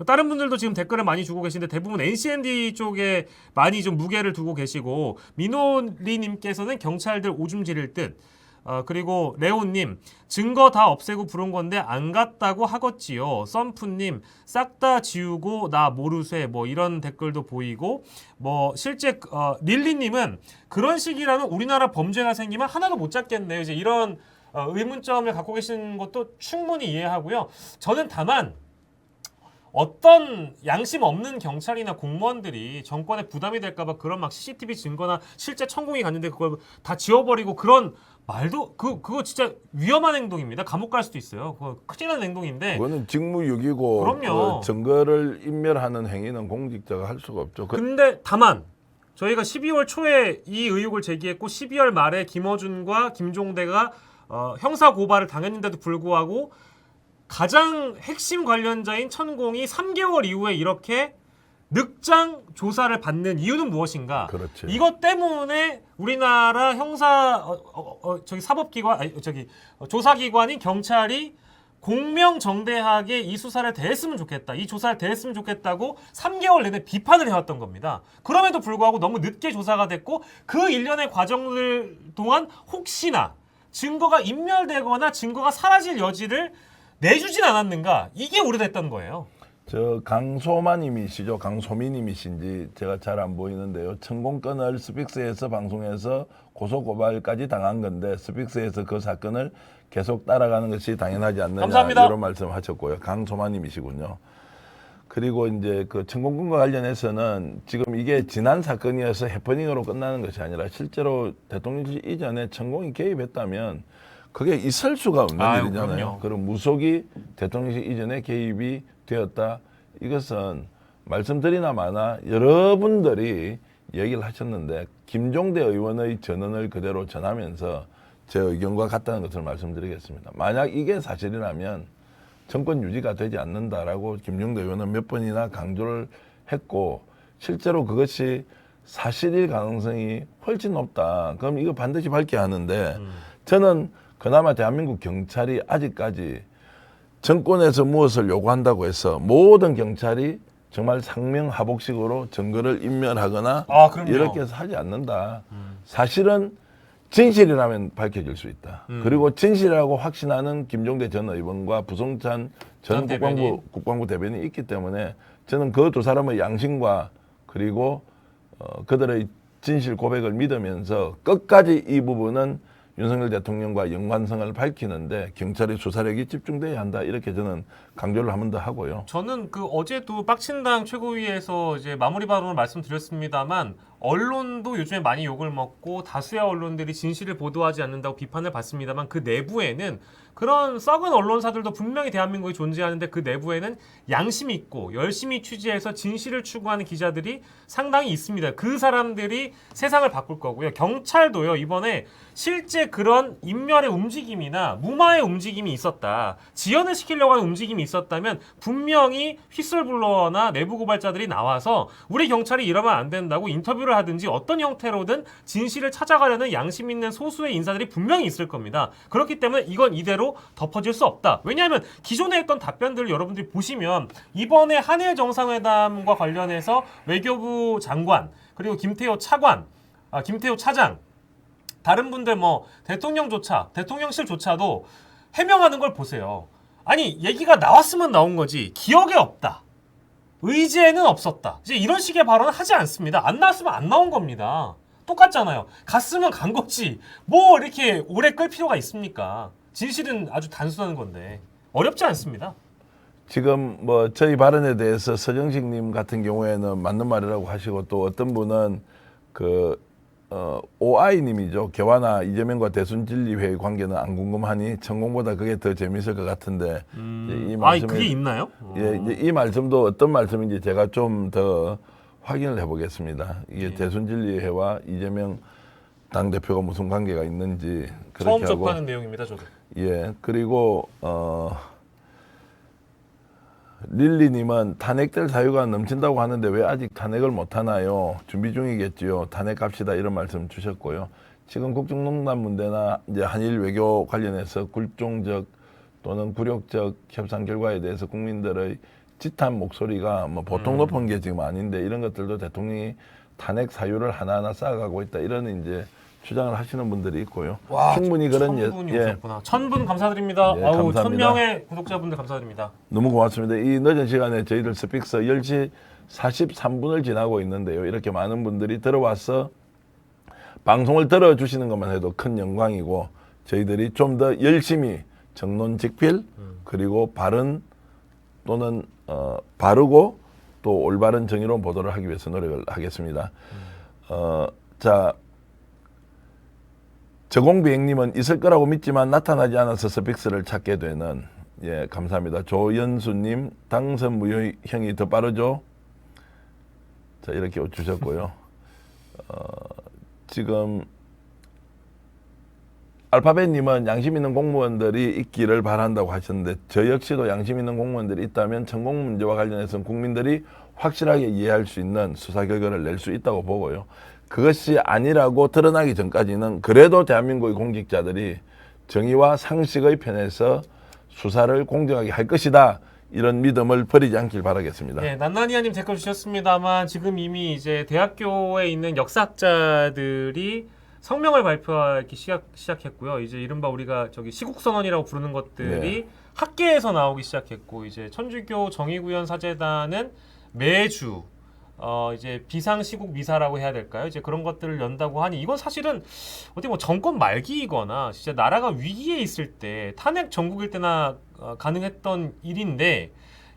B: 다른 분들도 지금 댓글을 많이 주고 계신데 대부분 NCND 쪽에 많이 좀 무게를 두고 계시고 민호리님께서는 경찰들 오줌 지릴 듯 그리고 레온님 증거 다 없애고 부른 건데 안 갔다고 하겠지요. 썸프님 싹 다 지우고 나 모르쇠 뭐 이런 댓글도 보이고 뭐 실제 릴리님은 그런 식이라면 우리나라 범죄가 생기면 하나도 못 잡겠네요. 이제 이런 의문점을 갖고 계신 것도 충분히 이해하고요. 저는 다만 어떤 양심 없는 경찰이나 공무원들이 정권에 부담이 될까봐 그런 막 CCTV 증거나 실제 천공이 갔는데 그걸 다 지워버리고 그런 말도 그거 진짜 위험한 행동입니다. 감옥 갈 수도 있어요. 그거 큰일 나는 행동인데.
A: 그거는 직무유기고
B: 그럼요.
A: 증거를 인멸하는 행위는 공직자가 할 수가 없죠.
B: 근데 다만 저희가 12월 초에 이 의혹을 제기했고 12월 말에 김어준과 김종대가 형사 고발을 당했는데도 불구하고 가장 핵심 관련자인 천공이 3개월 이후에 이렇게 늑장 조사를 받는 이유는 무엇인가?
A: 그렇지.
B: 이것 때문에 우리나라 형사 사법기관 조사기관인 경찰이 공명정대하게 이 수사를 대했으면 좋겠다. 이 조사를 대했으면 좋겠다고 3개월 내내 비판을 해왔던 겁니다. 그럼에도 불구하고 너무 늦게 조사가 됐고 그 일련의 과정들 동안 혹시나 증거가 인멸되거나 증거가 사라질 여지를 내주진 않았는가? 이게 오래됐던 거예요.
A: 저 강소마님이시죠? 강소미님이신지 제가 잘 안 보이는데요. 천공권을 스픽스에서 방송에서 고소고발까지 당한 건데 스픽스에서 그 사건을 계속 따라가는 것이 당연하지 않느냐
B: 감사합니다.
A: 이런 말씀하셨고요. 강소마님이시군요. 그리고 이제 그 천공군과 관련해서는 지금 이게 지난 사건이어서 해퍼닝으로 끝나는 것이 아니라 실제로 대통령실 이전에 천공이 개입했다면 그게 있을 수가 없는
B: 아유,
A: 일이잖아요.
B: 그럼요.
A: 그럼 무속이 대통령실 이전에 개입이 되었다. 이것은 말씀드리나 마나 여러분들이 얘기를 하셨는데 김종대 의원의 전언을 그대로 전하면서 제 의견과 같다는 것을 말씀드리겠습니다. 만약 이게 사실이라면 정권 유지가 되지 않는다라고 김종대 의원은 몇 번이나 강조를 했고 실제로 그것이 사실일 가능성이 훨씬 높다. 그럼 이거 반드시 밝혀야 하는데 저는 그나마 대한민국 경찰이 아직까지 정권에서 무엇을 요구한다고 해서 모든 경찰이 정말 상명하복식으로 증거를 인멸하거나
B: 그럼요.
A: 이렇게 해서 하지 않는다. 사실은 진실이라면 밝혀질 수 있다. 그리고 진실이라고 확신하는 김종대 전 의원과 부성찬 전 국방부 대변인이 있기 때문에 저는 그 두 사람의 양심과 그리고 그들의 진실 고백을 믿으면서 끝까지 이 부분은 윤석열 대통령과 연관성을 밝히는데 경찰의 수사력이 집중돼야 한다. 이렇게 저는 강조를 한 번 더 하고요.
B: 저는 그 어제도 빡친당 최고위에서 이제 마무리 발언을 말씀드렸습니다만 언론도 요즘에 많이 욕을 먹고 다수의 언론들이 진실을 보도하지 않는다고 비판을 받습니다만 그 내부에는 그런 썩은 언론사들도 분명히 대한민국에 존재하는데 그 내부에는 양심이 있고 열심히 취재해서 진실을 추구하는 기자들이 상당히 있습니다. 그 사람들이 세상을 바꿀 거고요. 경찰도요. 이번에 실제 그런 인멸의 움직임이나 무마의 움직임이 있었다. 지연을 시키려고 하는 움직임이 있었다면 분명히 휘슬블로어나 내부 고발자들이 나와서 우리 경찰이 이러면 안 된다고 인터뷰를 하든지 어떤 형태로든 진실을 찾아가려는 양심 있는 소수의 인사들이 분명히 있을 겁니다. 그렇기 때문에 이건 이대로 덮어질 수 없다. 왜냐하면 기존에 했던 답변들을 여러분들이 보시면 이번에 한일 정상회담과 관련해서 외교부 장관 그리고 김태호 차장 다른 분들 뭐 대통령실조차도 해명하는 걸 보세요. 아니 얘기가 나왔으면 나온 거지 기억에 없다. 의제는 없었다. 이제 이런 식의 발언을 하지 않습니다. 안 나왔으면 안 나온 겁니다. 똑같잖아요. 갔으면 간 거지. 뭐 이렇게 오래 끌 필요가 있습니까? 진실은 아주 단순한 건데 어렵지 않습니다.
A: 지금 뭐 저희 발언에 대해서 서정식님 같은 경우에는 맞는 말이라고 하시고 또 어떤 분은 OI님이죠. 개화나 이재명과 대순진리회의 관계는 안 궁금하니 천공보다 그게 더 재밌을 것 같은데 이 말씀에
B: 그게 있나요?
A: 이제 이 말씀도 어떤 말씀인지 제가 좀 더 확인을 해보겠습니다. 이게 대순진리회와 이재명 당대표가 무슨 관계가 있는지 그렇게
B: 처음
A: 하고
B: 접하는 내용입니다. 저도.
A: 그리고 릴리님은 탄핵될 사유가 넘친다고 하는데 왜 아직 탄핵을 못 하나요? 준비 중이겠지요. 탄핵합시다 이런 말씀 주셨고요. 지금 국정농단 문제나 이제 한일 외교 관련해서 굴종적 또는 굴욕적 협상 결과에 대해서 국민들의 짙은 목소리가 뭐 보통 높은 게 지금 아닌데 이런 것들도 대통령이 탄핵 사유를 하나하나 쌓아가고 있다 이런 이제 주장을 하시는 분들이 있고요.
B: 와,
A: 충분히 그런
B: 1000분이 오셨구나. 1000분 감사드립니다.
A: 예,
B: 아우,
A: 감사합니다.
B: 1000명의 구독자분들 감사드립니다.
A: 너무 고맙습니다. 이 늦은 시간에 저희들 스픽서 10시 43분을 지나고 있는데요. 이렇게 많은 분들이 들어와서 방송을 들어주시는 것만 해도 큰 영광이고 저희들이 좀 더 열심히 정론직필 그리고 바른 또는 바르고 또 올바른 정의로운 보도를 하기 위해서 노력을 하겠습니다. 자, 저공비행님은 있을 거라고 믿지만 나타나지 않아서 스픽스를 찾게 되는 감사합니다. 조연수님 당선 무효형이 더 빠르죠? 자 이렇게 주셨고요. 지금 알파벳님은 양심 있는 공무원들이 있기를 바란다고 하셨는데 저 역시도 양심 있는 공무원들이 있다면 천공 문제와 관련해서는 국민들이 확실하게 이해할 수 있는 수사 결과를 낼 수 있다고 보고요. 그것이 아니라고 드러나기 전까지는 그래도 대한민국의 공직자들이 정의와 상식의 편에서 수사를 공정하게 할 것이다. 이런 믿음을 버리지 않길 바라겠습니다.
B: 네, 난나니아님 댓글 주셨습니다만 지금 이미 이제 대학교에 있는 역사학자들이 성명을 발표하기 시작했고요. 이제 이른바 우리가 시국선언이라고 부르는 것들이 학계에서 나오기 시작했고 이제 천주교 정의구현 사재단은 매주 이제 비상시국 미사라고 해야 될까요? 이제 그런 것들을 연다고 하니 이건 사실은 어떻게 뭐 정권 말기이거나 진짜 나라가 위기에 있을 때 탄핵 전국일 때나 가능했던 일인데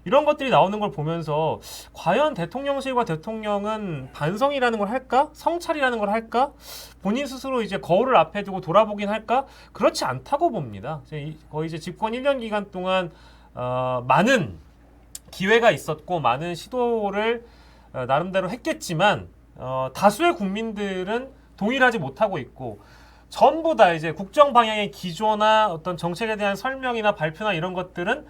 B: 이런 것들이 나오는 걸 보면서 과연 대통령실과 대통령은 반성이라는 걸 할까? 성찰이라는 걸 할까? 본인 스스로 이제 거울을 앞에 두고 돌아보긴 할까? 그렇지 않다고 봅니다. 거의 이제 집권 1년 기간 동안 많은 기회가 있었고 많은 시도를 나름대로 했겠지만 다수의 국민들은 동일하지 못하고 있고 전부 다 이제 국정 방향의 기조나 어떤 정책에 대한 설명이나 발표나 이런 것들은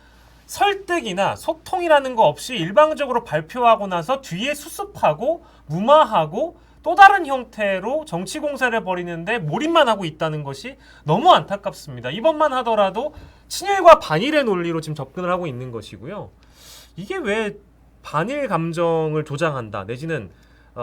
B: 설득이나 소통이라는 거 없이 일방적으로 발표하고 나서 뒤에 수습하고 무마하고 또 다른 형태로 정치 공세를 벌이는데 몰입만 하고 있다는 것이 너무 안타깝습니다. 이번만 하더라도 친일과 반일의 논리로 지금 접근을 하고 있는 것이고요. 이게 왜 반일 감정을 조장한다 내지는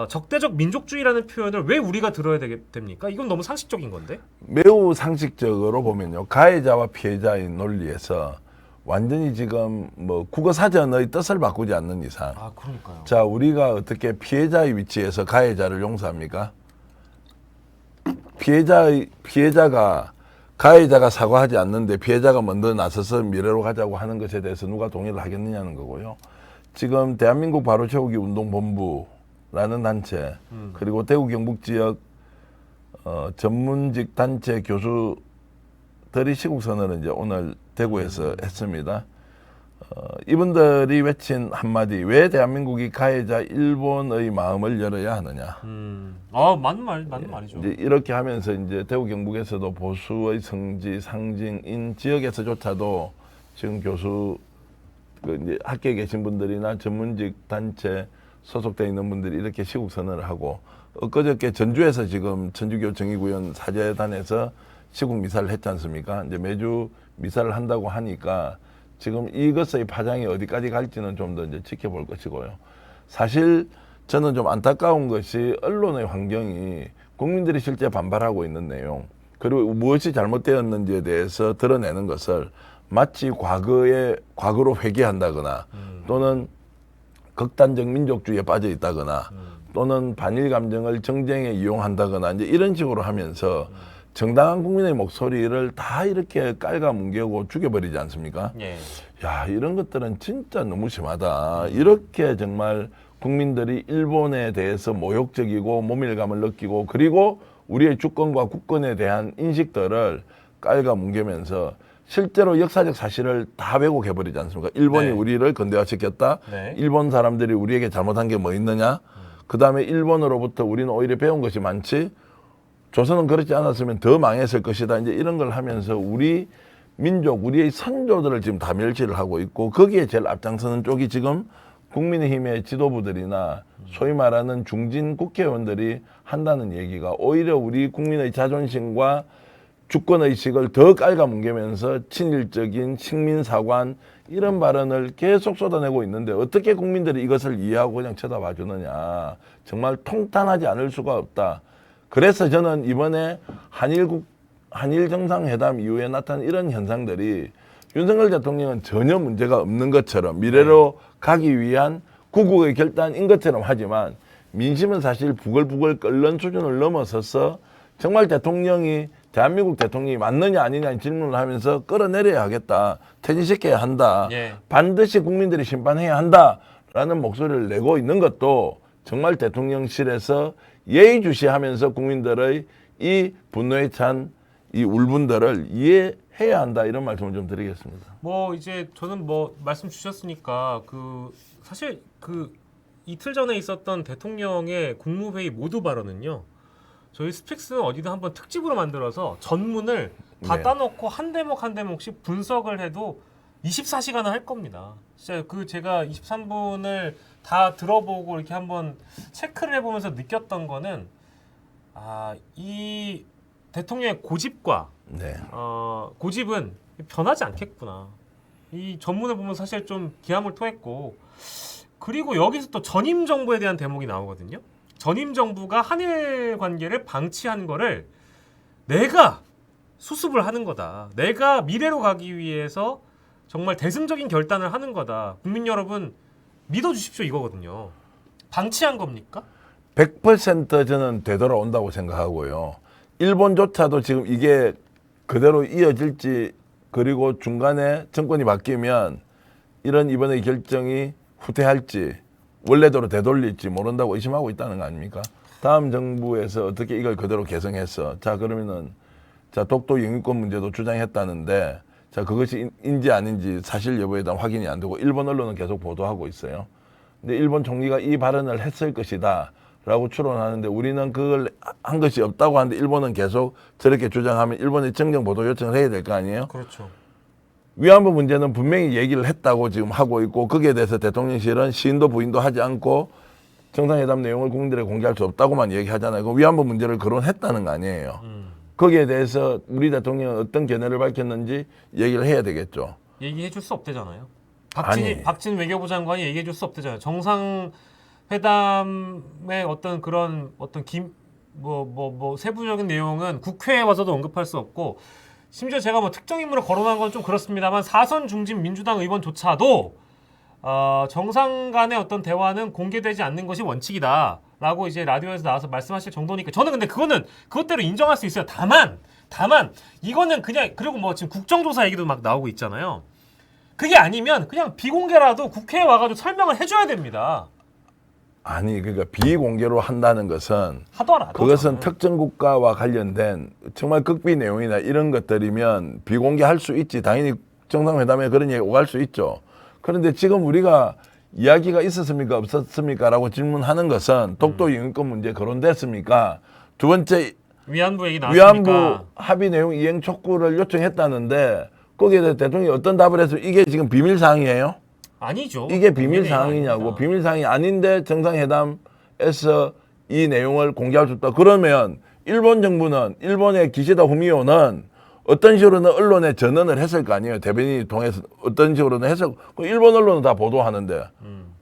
B: 적대적 민족주의라는 표현을 왜 우리가 들어야 됩니까? 이건 너무 상식적인 건데.
A: 매우 상식적으로 보면요. 가해자와 피해자의 논리에서 완전히 지금 뭐 국어사전의 뜻을 바꾸지 않는 이상.
B: 아, 그러니까요.
A: 자, 우리가 어떻게 피해자의 위치에서 가해자를 용서합니까? 피해자가 가해자가 사과하지 않는데 피해자가 먼저 나서서 미래로 가자고 하는 것에 대해서 누가 동의를 하겠느냐는 거고요. 지금 대한민국 바로세우기 운동본부라는 단체 그리고 대구 경북 지역 전문직 단체 교수들이 시국선언을 이제 오늘 대구에서 했습니다. 이분들이 외친 한마디, 왜 대한민국이 가해자 일본의 마음을 열어야 하느냐.
B: 맞는 말이죠.
A: 이제 이렇게 하면서 이제 대구 경북에서도 보수의 성지 상징인 지역에서조차도 지금 교수 이제 학교에 계신 분들이나 전문직 단체 소속돼 있는 분들이 이렇게 시국 선언을 하고 엊그저께 전주에서 지금 천주교 정의구현 사제단에서 시국 미사를 했지 않습니까? 이제 매주 미사를 한다고 하니까 지금 이것의 파장이 어디까지 갈지는 좀 더 이제 지켜볼 것이고요. 사실 저는 좀 안타까운 것이 언론의 환경이 국민들이 실제 반발하고 있는 내용 그리고 무엇이 잘못되었는지에 대해서 드러내는 것을 마치 과거로 회귀한다거나 또는 극단적 민족주의에 빠져 있다거나 또는 반일 감정을 정쟁에 이용한다거나 이제 이런 식으로 하면서 정당한 국민의 목소리를 다 이렇게 깔아뭉개고 죽여버리지 않습니까?
B: 예.
A: 야, 이런 것들은 진짜 너무 심하다. 이렇게 정말 국민들이 일본에 대해서 모욕적이고 모멸감을 느끼고 그리고 우리의 주권과 국권에 대한 인식들을 깔아뭉개면서 실제로 역사적 사실을 다 왜곡해버리지 않습니까? 일본이
B: 네.
A: 우리를 근대화시켰다.
B: 네.
A: 일본 사람들이 우리에게 잘못한 게 뭐 있느냐? 그 다음에 일본으로부터 우리는 오히려 배운 것이 많지. 조선은 그렇지 않았으면 더 망했을 것이다. 이제 이런 걸 하면서 우리 민족, 우리의 선조들을 지금 다 멸시를 하고 있고 거기에 제일 앞장서는 쪽이 지금 국민의힘의 지도부들이나 소위 말하는 중진 국회의원들이 한다는 얘기가 오히려 우리 국민의 자존심과 주권의식을 더 깔아뭉개면서 친일적인 식민사관 이런 발언을 계속 쏟아내고 있는데 어떻게 국민들이 이것을 이해하고 그냥 쳐다봐 주느냐. 정말 통탄하지 않을 수가 없다. 그래서 저는 이번에 한일 정상회담 이후에 나타난 이런 현상들이 윤석열 대통령은 전혀 문제가 없는 것처럼 미래로 가기 위한 구국의 결단인 것처럼 하지만 민심은 사실 부글부글 끓는 수준을 넘어서서 정말 대한민국 대통령이 맞느냐 아니냐 질문을 하면서 끌어내려야 하겠다. 퇴진시켜야 한다.
B: 예.
A: 반드시 국민들이 심판해야 한다라는 목소리를 내고 있는 것도 정말 대통령실에서 예의주시하면서 국민들의 이 분노에 찬 이 울분들을 이해해야 한다 이런 말씀을 좀 드리겠습니다.
B: 뭐 이제 저는 뭐 말씀 주셨으니까 사실 이틀 전에 있었던 대통령의 국무회의 모두 발언은요. 저희 스픽스는 어디든 한번 특집으로 만들어서 전문을 다
A: 네.
B: 따놓고 한 대목 한 대목씩 분석을 해도 24시간을 할 겁니다. 진짜 제가 23분을 다 들어보고 이렇게 한번 체크를 해보면서 느꼈던 거는 이 대통령의 고집과
A: 네.
B: 고집은 변하지 않겠구나. 이 전문을 보면 사실 좀 기함을 토했고 그리고 여기서 또 전임 정부에 대한 대목이 나오거든요. 전임 정부가 한일 관계를 방치한 거를 내가 수습을 하는 거다. 내가 미래로 가기 위해서 정말 대승적인 결단을 하는 거다. 국민 여러분 믿어주십시오 이거거든요. 방치한 겁니까?
A: 100% 저는 되돌아온다고 생각하고요. 일본조차도 지금 이게 그대로 이어질지 그리고 중간에 정권이 바뀌면 이런 이번의 결정이 후퇴할지 원래대로 되돌릴지 모른다고 의심하고 있다는 거 아닙니까? 다음 정부에서 어떻게 이걸 그대로 개성해서 자 그러면은 자 독도 영유권 문제도 주장했다는데 자 그것이 인지 아닌지 사실 여부에 대한 확인이 안 되고 일본 언론은 계속 보도하고 있어요. 근데 일본 총리가 이 발언을 했을 것이다 라고 추론하는데 우리는 그걸 한 것이 없다고 하는데 일본은 계속 저렇게 주장하면 일본이 정정 보도 요청을 해야 될 거 아니에요?
B: 그렇죠.
A: 위안부 문제는 분명히 얘기를 했다고 지금 하고 있고 거기에 대해서 대통령실은 시인도 부인도 하지 않고 정상회담 내용을 국민들에게 공개할 수 없다고만 얘기하잖아요. 그 위안부 문제를 거론했다는 거 아니에요. 거기에 대해서 우리 대통령은 어떤 견해를 밝혔는지 얘기를 해야 되겠죠.
B: 얘기해 줄 수 없대잖아요.
A: 아니.
B: 박진 외교부 장관이 얘기해 줄 수 없대잖아요. 정상회담의 어떤 그런 어떤 세부적인 내용은 국회에 와서도 언급할 수 없고 심지어 제가 뭐 특정 인물을 거론한 건 좀 그렇습니다만 사선 중진 민주당 의원조차도 정상 간의 어떤 대화는 공개되지 않는 것이 원칙이다라고 이제 라디오에서 나와서 말씀하실 정도니까 저는 근데 그거는 그것대로 인정할 수 있어요. 다만 이거는 그냥 그리고 뭐 지금 국정조사 얘기도 막 나오고 있잖아요. 그게 아니면 그냥 비공개라도 국회에 와가지고 설명을 해줘야 됩니다.
A: 아니 그러니까 비공개로 한다는 것은
B: 하더라도
A: 그것은
B: 저는.
A: 특정 국가와 관련된 정말 극비 내용이나 이런 것들이면 비공개할 수 있지. 당연히 정상회담에 그런 얘기 오갈 수 있죠. 그런데 지금 우리가 이야기가 있었습니까 없었습니까 라고 질문하는 것은 독도 영유권 문제 거론됐습니까? 두 번째
B: 위안부 얘기 나왔으니까
A: 위안부 합의 내용 이행 촉구를 요청했다는데 거기에 대해서 대통령이 어떤 답을 해서 이게 지금 비밀 사항이에요?
B: 아니죠.
A: 이게 비밀 사항이냐고. 비밀 사항이 아닌데 정상회담에서 이 내용을 공개할 수 없다. 그러면 일본 정부는 일본의 기시다 후미오는 어떤 식으로는 언론에 전언을 했을 거 아니에요. 대변인이 통해서 어떤 식으로는 했을. 일본 언론은 다 보도하는데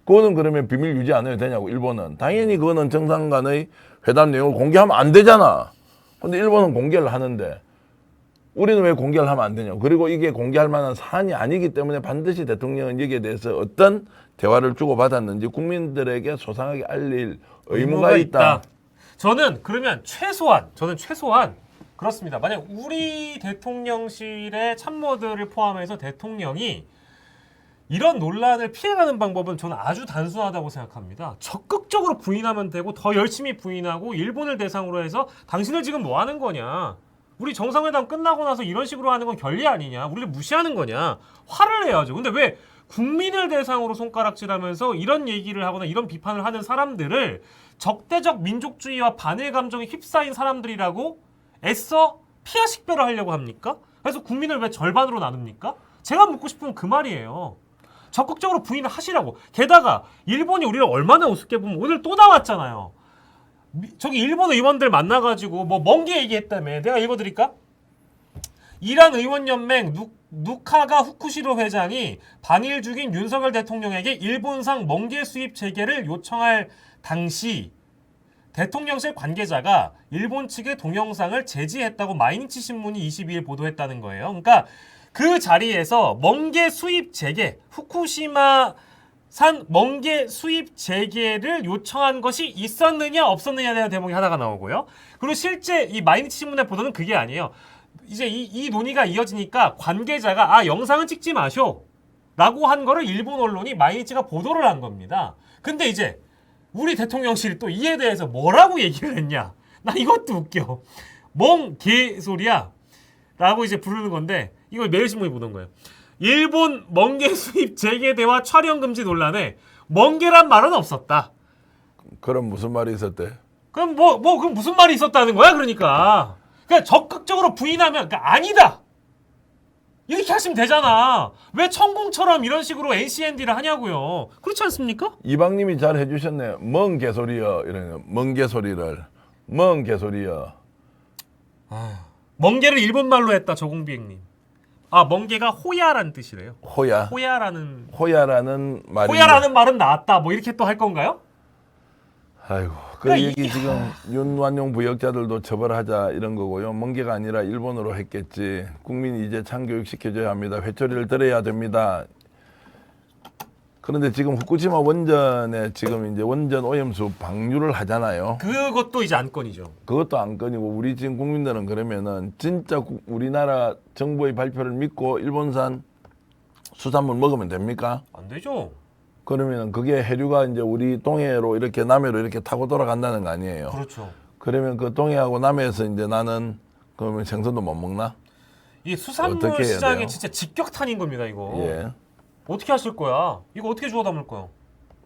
A: 그거는 그러면 비밀 유지 안 해도 되냐고. 일본은 당연히 그거는 정상 간의 회담 내용을 공개하면 안 되잖아. 근데 일본은 공개를 하는데 우리는 왜 공개를 하면 안 되냐고. 그리고 이게 공개할 만한 사안이 아니기 때문에 반드시 대통령은 여기에 대해서 어떤 대화를 주고받았는지 국민들에게 소상하게 알릴 의무가 있다.
B: 저는 그러면 최소한 그렇습니다. 만약 우리 대통령실의 참모들을 포함해서 대통령이 이런 논란을 피해가는 방법은 저는 아주 단순하다고 생각합니다. 적극적으로 부인하면 되고 더 열심히 부인하고 일본을 대상으로 해서 당신들 지금 뭐 하는 거냐. 우리 정상회담 끝나고 나서 이런 식으로 하는 건 결리 아니냐. 우리를 무시하는 거냐. 화를 내야죠. 근데 왜 국민을 대상으로 손가락질하면서 이런 얘기를 하거나 이런 비판을 하는 사람들을 적대적 민족주의와 반일 감정에 휩싸인 사람들이라고 애써 피하식별을 하려고 합니까? 그래서 국민을 왜 절반으로 나눕니까? 제가 묻고 싶은 건 그 말이에요. 적극적으로 부인을 하시라고. 게다가 일본이 우리를 얼마나 우습게 보면 오늘 또 나왔잖아요. 저기 일본 의원들 만나가지고 뭐 멍게 얘기했다며. 내가 읽어드릴까? 이란 의원연맹 누카가 후쿠시로 회장이 반일 중인 윤석열 대통령에게 일본산 멍게 수입 재개를 요청할 당시 대통령실 관계자가 일본 측의 동영상을 제지했다고 마이니치 신문이 22일 보도했다는 거예요. 그러니까 그 자리에서 멍게 수입 재개, 후쿠시마 산 멍게 수입 재개를 요청한 것이 있었느냐 없었느냐에 대한 대목이 하나가 나오고요. 그리고 실제 이 마이니치 신문의 보도는 그게 아니에요. 이제 이 논의가 이어지니까 관계자가 영상은 찍지 마쇼 라고 한 거를 일본 언론이 마이니치가 보도를 한 겁니다. 근데 이제 우리 대통령실이 또 이에 대해서 뭐라고 얘기를 했냐. 나 이것도 웃겨. 멍개소리야 라고 이제 부르는 건데 이걸 매일신문이 보던 거예요. 일본 멍게 수입 재개 대화 촬영 금지 논란에 멍게란 말은 없었다.
A: 그럼 무슨 말이 있었대?
B: 그럼 그럼 무슨 말이 있었다는 거야? 그러니까 적극적으로 부인하면 아니다. 이렇게 하시면 되잖아. 왜 천공처럼 이런 식으로 NCND를 하냐고요. 그렇지 않습니까?
A: 이방님이 잘 해주셨네. 멍 개소리여 이러는 멍 개소리를 멍 개소리여.
B: 멍게를 일본말로 했다. 저공비행님. 멍게가 호야라는 뜻이래요. 호야라는
A: 말이.
B: 호야라는 말은 나왔다. 뭐 이렇게 또 할 건가요?
A: 아이고 그 얘기 지금 윤완용 부역자들도 처벌하자 이런 거고요. 멍게가 아니라 일본어로 했겠지. 국민이 이제 참교육 시켜줘야 합니다. 회초리를 들어야 됩니다. 그런데 지금 후쿠시마 원전에 지금 이제 원전 오염수 방류를 하잖아요.
B: 그것도 이제 안건이죠.
A: 그것도 안건이고 우리 지금 국민들은 그러면은 진짜 우리나라 정부의 발표를 믿고 일본산 수산물 먹으면 됩니까?
B: 안 되죠.
A: 그러면 그게 해류가 이제 우리 동해로 이렇게 남해로 이렇게 타고 돌아간다는 거 아니에요.
B: 그렇죠.
A: 그러면 그 동해하고 남해에서 이제 나는 그러면 생선도 못 먹나?
B: 이 수산물
A: 어떻게 해야
B: 시장이
A: 돼요?
B: 진짜 직격탄인 겁니다, 이거.
A: 예.
B: 어떻게 하실 거야? 이거 어떻게 주워 담을 거야?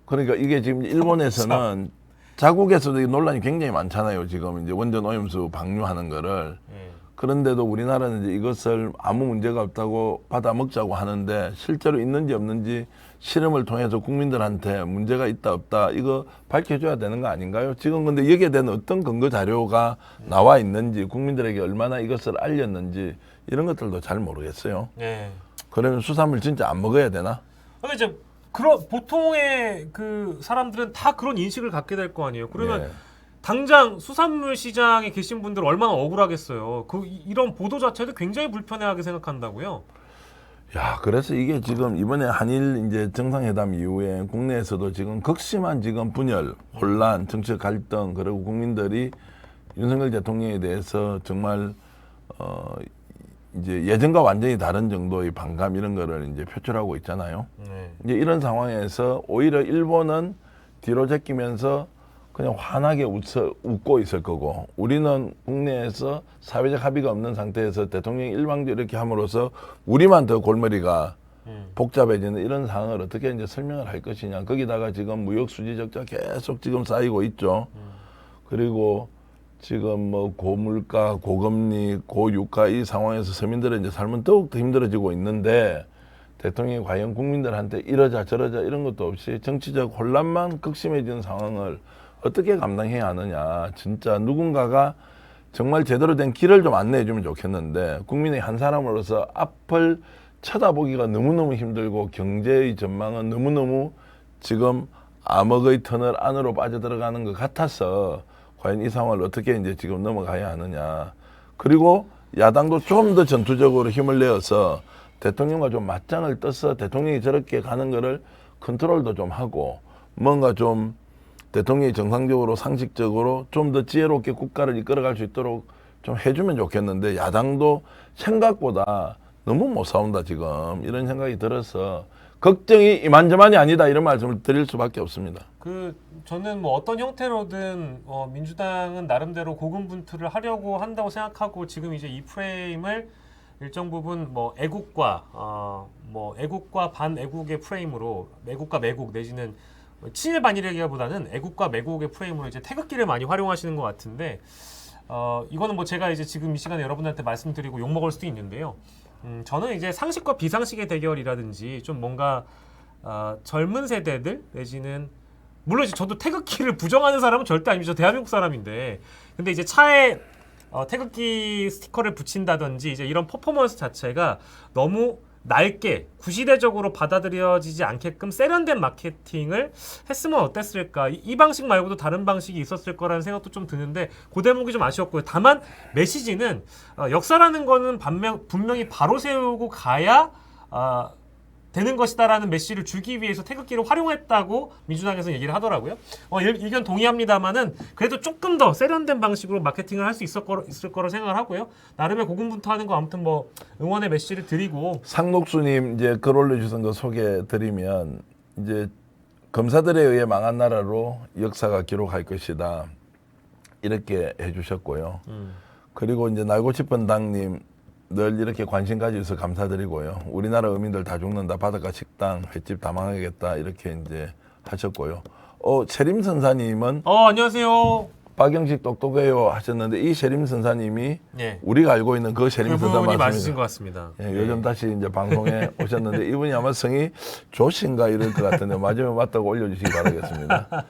A: 그러니까 이게 지금 일본에서는 자국에서도 이 논란이 굉장히 많잖아요. 지금 이제 원전 오염수 방류하는 거를.
B: 예.
A: 그런데도 우리나라는 이제 이것을 아무 문제가 없다고 받아 먹자고 하는데 실제로 있는지 없는지 실험을 통해서 국민들한테 문제가 있다 없다 이거 밝혀줘야 되는 거 아닌가요? 지금 근데 여기에 대한 어떤 근거 자료가 나와 있는지 국민들에게 얼마나 이것을 알렸는지 이런 것들도 잘 모르겠어요.
B: 예.
A: 그러면 수산물 진짜 안 먹어야 되나?
B: 근데 이제 그런 보통의 그 사람들은 다 그런 인식을 갖게 될 거 아니에요. 그러면
A: 예.
B: 당장 수산물 시장에 계신 분들 얼마나 억울하겠어요. 이런 보도 자체도 굉장히 불편해하게 생각한다고요.
A: 야, 그래서 이게 지금 이번에 한일 이제 정상회담 이후에 국내에서도 지금 극심한 지금 분열, 혼란, 정치적 갈등, 그리고 국민들이 윤석열 대통령에 대해서 정말 이제 예전과 완전히 다른 정도의 반감 이런 거를 이제 표출하고 있잖아요.
B: 네.
A: 이제 이런 상황에서 오히려 일본은 뒤로 제끼면서 그냥 환하게 웃고 있을 거고 우리는 국내에서 사회적 합의가 없는 상태에서 대통령이 일방적으로 이렇게 함으로써 우리만 더 골머리가 복잡해지는 이런 상황을 어떻게 이제 설명을 할 것이냐. 거기다가 지금 무역 수지 적자 계속 지금 쌓이고 있죠. 그리고 지금 뭐 고물가, 고금리, 고유가 이 상황에서 서민들의 이제 삶은 더욱더 힘들어지고 있는데 대통령이 과연 국민들한테 이러자 저러자 이런 것도 없이 정치적 혼란만 극심해지는 상황을 어떻게 감당해야 하느냐. 진짜 누군가가 정말 제대로 된 길을 좀 안내해 주면 좋겠는데 국민의 한 사람으로서 앞을 쳐다보기가 너무너무 힘들고 경제의 전망은 너무너무 지금 암흑의 터널 안으로 빠져들어가는 것 같아서 과연 이 상황을 어떻게 이제 지금 넘어가야 하느냐. 그리고 야당도 좀 더 전투적으로 힘을 내어서 대통령과 좀 맞짱을 떠서 대통령이 저렇게 가는 거를 컨트롤도 좀 하고 뭔가 좀 대통령이 정상적으로 상식적으로 좀 더 지혜롭게 국가를 이끌어갈 수 있도록 좀 해주면 좋겠는데 야당도 생각보다 너무 못 싸운다 지금 이런 생각이 들어서 걱정이 이만저만이 아니다 이런 말씀을 드릴 수밖에 없습니다.
B: 저는 뭐 어떤 형태로든 민주당은 나름대로 고군분투를 하려고 한다고 생각하고 지금 이제 이 프레임을 일정 부분 뭐 애국과 뭐 애국과 반애국의 프레임으로 애국과 매국 내지는 친일 반일이라기보다는 애국과 매국의 프레임으로 이제 태극기를 많이 활용하시는 것 같은데 이거는 뭐 제가 이제 지금 이 시간에 여러분들한테 말씀드리고 욕 먹을 수도 있는데요. 저는 이제 상식과 비상식의 대결이라든지 좀 뭔가 젊은 세대들 내지는 물론 이제 저도 태극기를 부정하는 사람은 절대 아니죠. 대한민국 사람인데 근데 이제 차에 태극기 스티커를 붙인다든지 이제 이런 퍼포먼스 자체가 너무 낡게 구시대적으로 받아들여지지 않게끔 세련된 마케팅을 했으면 어땠을까. 이 방식 말고도 다른 방식이 있었을 거라는 생각도 좀 드는데 그 대목이 좀 아쉬웠고요. 다만 메시지는 역사라는 거는 분명히 바로 세우고 가야 되는 것이다라는 메시지를 주기 위해서 태극기를 활용했다고 민주당에서 얘기를 하더라고요. 의견 동의합니다만은 그래도 조금 더 세련된 방식으로 마케팅을 할 수 있을 거로 생각을 하고요. 나름의 고군분투하는 거 아무튼 뭐 응원의 메시지를 드리고.
A: 상록수님 이제 글 올려주신 거 소개드리면 이제 검사들에 의해 망한 나라로 역사가 기록할 것이다 이렇게 해주셨고요. 그리고 이제 날고 싶은 당님 늘 이렇게 관심 가져주셔서 감사드리고요. 우리나라 어민들 다 죽는다. 바닷가 식당, 횟집 다 망하겠다. 이렇게 이제 하셨고요. 세림 선사님은
B: 안녕하세요.
A: 박영식 똑똑해요 하셨는데 이 세림 선사님이
B: 예.
A: 우리가 알고 있는 그 세림 선사
B: 그분이
A: 맞습니다.
B: 맞으신 것 같습니다.
A: 예, 요즘 다시 이제 방송에 오셨는데 이분이 아마 성이 조신가 이럴 것 같은데 맞으면 맞다고 올려주시기 바라겠습니다.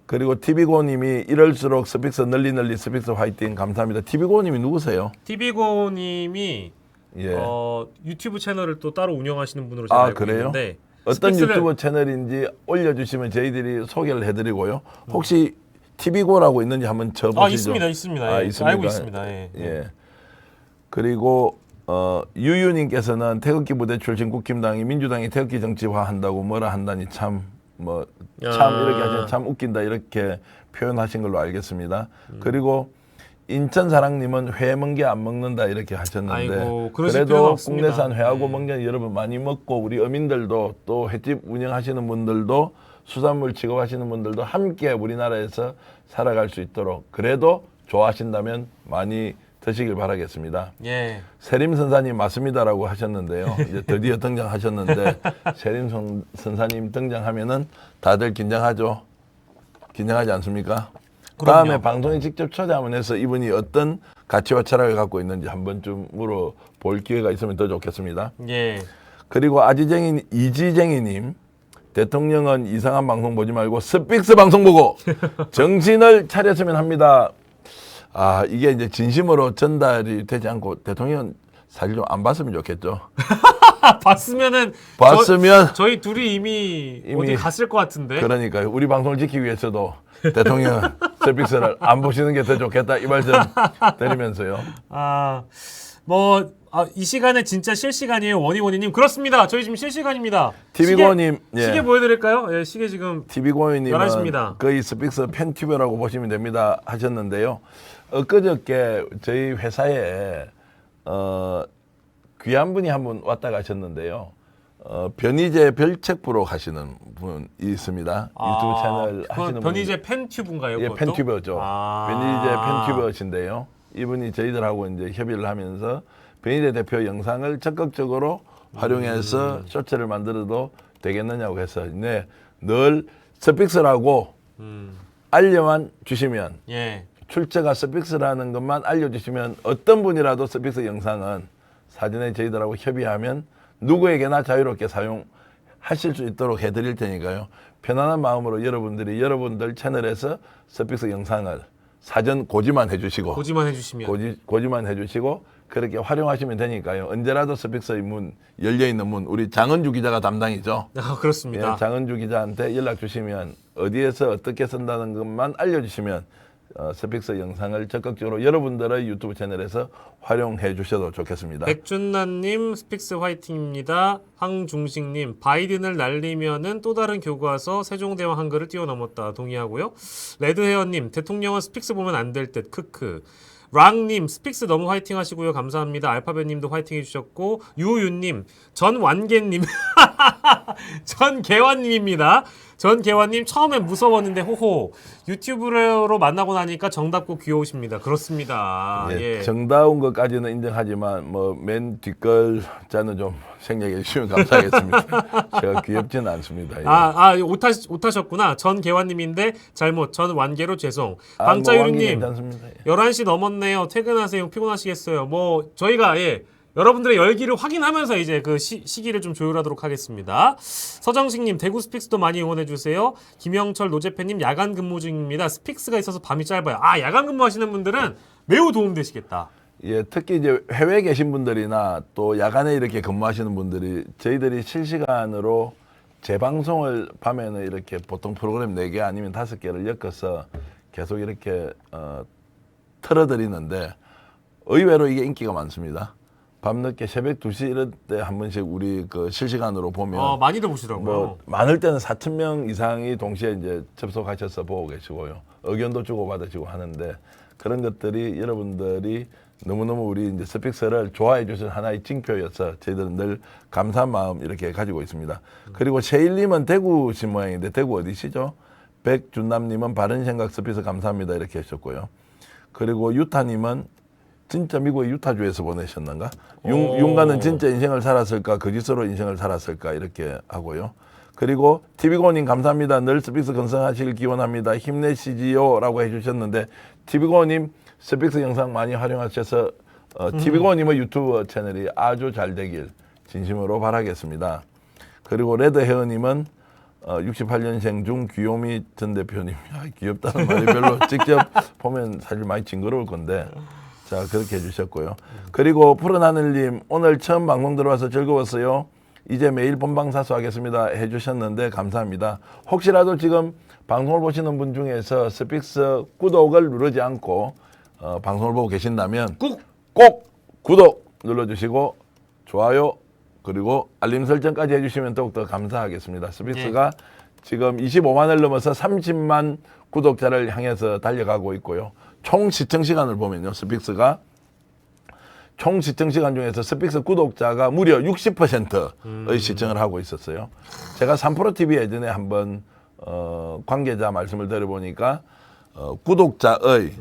A: 그리고 TV고님이 이럴수록 스픽스 널리 스픽스 화이팅 감사합니다. TV고님이 누구세요?
B: TV고님이
A: 예.
B: 유튜브 채널을 또 따로 운영하시는 분으로 제가 알고
A: 그래요?
B: 있는데
A: 어떤 유튜브 채널인지 올려주시면 저희들이 소개를 해드리고요. 혹시 TV고라고 있는지 한번 쳐보시죠.
B: 있습니다.
A: 있습니까?
B: 알고 있습니다. 예.
A: 예. 그리고 유유님께서는 태극기 부대 출신 국힘당이 민주당이 태극기 정치화한다고 뭐라 한다니 참 이렇게 하시면 참 웃긴다 이렇게 표현하신 걸로 알겠습니다. 그리고 인천 사랑님은 회 멍게 안 먹는다 이렇게 하셨는데
B: 아이고, 그러실 필요가
A: 그래도
B: 없습니다.
A: 국내산 회하고
B: 네.
A: 멍게 여러분 많이 먹고 우리 어민들도 또 횟집 운영하시는 분들도 수산물 취급하시는 분들도 함께 우리나라에서 살아갈 수 있도록 그래도 좋아하신다면 많이 드시길 바라겠습니다.
B: 예.
A: 세림 선사님 맞습니다라고 하셨는데요. 이제 드디어 등장하셨는데 세림 선사님 등장하면은 다들 긴장하죠. 긴장하지 않습니까?
B: 그럼요.
A: 다음에 방송에 직접 초대하면 해서 이분이 어떤 가치와 철학을 갖고 있는지 한 번쯤 물어볼 기회가 있으면 더 좋겠습니다.
B: 예.
A: 그리고 아지쟁이 이지쟁이님 대통령은 이상한 방송 보지 말고 스픽스 방송 보고 정신을 차렸으면 합니다. 아 이게 이제 진심으로 전달이 되지 않고 대통령은 사실 좀 안 봤으면 좋겠죠.
B: 봤으면은 저희 둘이 이미 어디 갔을 것 같은데.
A: 그러니까요. 우리 방송을 지키기 위해서도 대통령 서비스를 안 보시는 게 더 좋겠다 이 말씀 드리면서요.
B: 이 시간에 진짜 실시간이에요. 원희원희님 그렇습니다. 저희 지금 실시간입니다.
A: TV고님
B: 시계 보여드릴까요? 예, 시계 지금
A: TV고님은
B: 11시입니다.
A: 거의 스픽스 팬튜버라고 보시면 됩니다 하셨는데요. 엊그저께 저희 회사에 귀한 분이 한 분 왔다 가셨는데요. 변희재 별책부로 가시는 분이 있습니다. 유튜브 채널 하시는 분.
B: 변희재 팬튜브인가요?
A: 예, 팬튜버죠. 변희재 팬튜버신데요. 이분이 저희들하고 이제 협의를 하면서 변희재 대표 영상을 적극적으로 활용해서 쇼츠를 만들어도 되겠느냐고 해서 늘 스픽스라고 알려만 주시면
B: 예.
A: 출처가 스픽스라는 것만 알려주시면 어떤 분이라도 스픽스 영상은 사전에 저희들하고 협의하면 누구에게나 자유롭게 사용하실 수 있도록 해드릴 테니까요. 편안한 마음으로 여러분들 채널에서 스픽스 영상을 사전 고지만 해주시고 고지만 해주시고 그렇게 활용하시면 되니까요. 언제라도 스픽스의 문 열려있는 문 우리 장은주 기자가 담당이죠.
B: 그렇습니다.
A: 예, 장은주 기자한테 연락 주시면 어디에서 어떻게 쓴다는 것만 알려주시면 스픽스 영상을 적극적으로 여러분들의 유튜브 채널에서 활용해 주셔도 좋겠습니다.
B: 백준나님 스픽스 화이팅입니다. 황중식님 바이든을 날리면은 또 다른 교과서 세종대왕 한글을 뛰어넘었다. 동의하고요. 레드헤어님 대통령은 스픽스 보면 안 될 듯. 크크. 랑님 스픽스 너무 화이팅 하시고요. 감사합니다. 알파벳님도 화이팅 해주셨고 유윤님 전완계님 전개환님입니다. 전개환님 처음엔 무서웠는데 호호 유튜브로 만나고 나니까 정답고 귀여우십니다. 그렇습니다.
A: 예. 정다운 것까지는 인정하지만 맨 뒷글자는 좀 생략해 주시면 감사하겠습니다. 제가 귀엽지는 않습니다. 예.
B: 오타셨구나. 전개환님인데 잘못 전완계로 죄송. 방자유리님 11시 넘었네요. 퇴근하세요. 피곤하시겠어요. 저희가 여러분들의 열기를 확인하면서 이제 그 시기를 좀 조율하도록 하겠습니다. 서정식님 대구 스픽스도 많이 응원해주세요. 김영철 노재팬님 야간 근무 중입니다. 스픽스가 있어서 밤이 짧아요. 야간 근무하시는 분들은 매우 도움되시겠다.
A: 예, 특히 이제 해외에 계신 분들이나 또 야간에 이렇게 근무하시는 분들이 저희들이 실시간으로 재방송을 밤에는 이렇게 보통 프로그램 4개 아니면 5개를 엮어서 계속 이렇게 틀어드리는데 의외로 이게 인기가 많습니다. 밤늦게 새벽 2시 이럴 때 한 번씩 우리 그 실시간으로 보면
B: 많이들 보시더라고요.
A: 많을 때는 4,000명 이상이 동시에 이제 접속하셔서 보고 계시고요. 의견도 주고받으시고 하는데 그런 것들이 여러분들이 너무너무 우리 이제 스픽스를 좋아해 주신 하나의 징표여서 저희들은 늘 감사한 마음 이렇게 가지고 있습니다. 그리고 sheil님은 대구신 모양인데 대구 어디시죠? 백준남님은 바른생각 스픽스 감사합니다 이렇게 하셨고요. 그리고 유타님은 진짜 미국의 유타주에서 보내셨는가? 윤가는 진짜 인생을 살았을까? 거짓으로 인생을 살았을까? 이렇게 하고요. 그리고 TV고님 감사합니다. 늘 스픽스 건승하시길 기원합니다. 힘내시지요 라고 해주셨는데 TV고님 스픽스 영상 많이 활용하셔서 TV고님의 유튜브 채널이 아주 잘 되길 진심으로 바라겠습니다. 그리고 레드헤어님은 68년생 중 귀요미 전 대표님 귀엽다는 말이 별로 직접 보면 사실 많이 징그러울 건데 자 그렇게 해주셨고요. 그리고 푸른 하늘님 오늘 처음 방송 들어와서 즐거웠어요. 이제 매일 본방사수 하겠습니다 해주셨는데 감사합니다. 혹시라도 지금 방송을 보시는 분 중에서 스픽스 구독을 누르지 않고 방송을 보고 계신다면 꼭 구독 눌러주시고 좋아요 그리고 알림 설정까지 해주시면 더욱더 감사하겠습니다. 스픽스가 지금 25만을 넘어서 30만 구독자를 향해서 달려가고 있고요. 총 시청 시간을 보면요. 스픽스가 총 시청 시간 중에서 스픽스 구독자가 무려 60%의 시청을 하고 있었어요. 제가 3프로TV 예전에 한번 관계자 말씀을 들어보니까 구독자의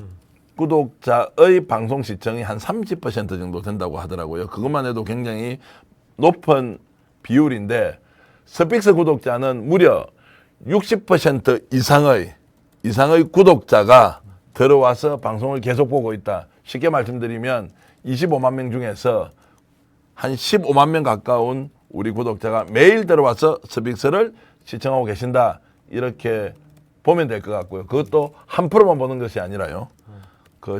A: 방송 시청이 한 30% 정도 된다고 하더라고요. 그것만 해도 굉장히 높은 비율인데 스픽스 구독자는 무려 60% 이상의 구독자가 들어와서 방송을 계속 보고 있다. 쉽게 말씀드리면 25만 명 중에서 한 15만 명 가까운 우리 구독자가 매일 들어와서 스픽스를 시청하고 계신다. 이렇게 보면 될 것 같고요. 그것도 한 프로만 보는 것이 아니라요.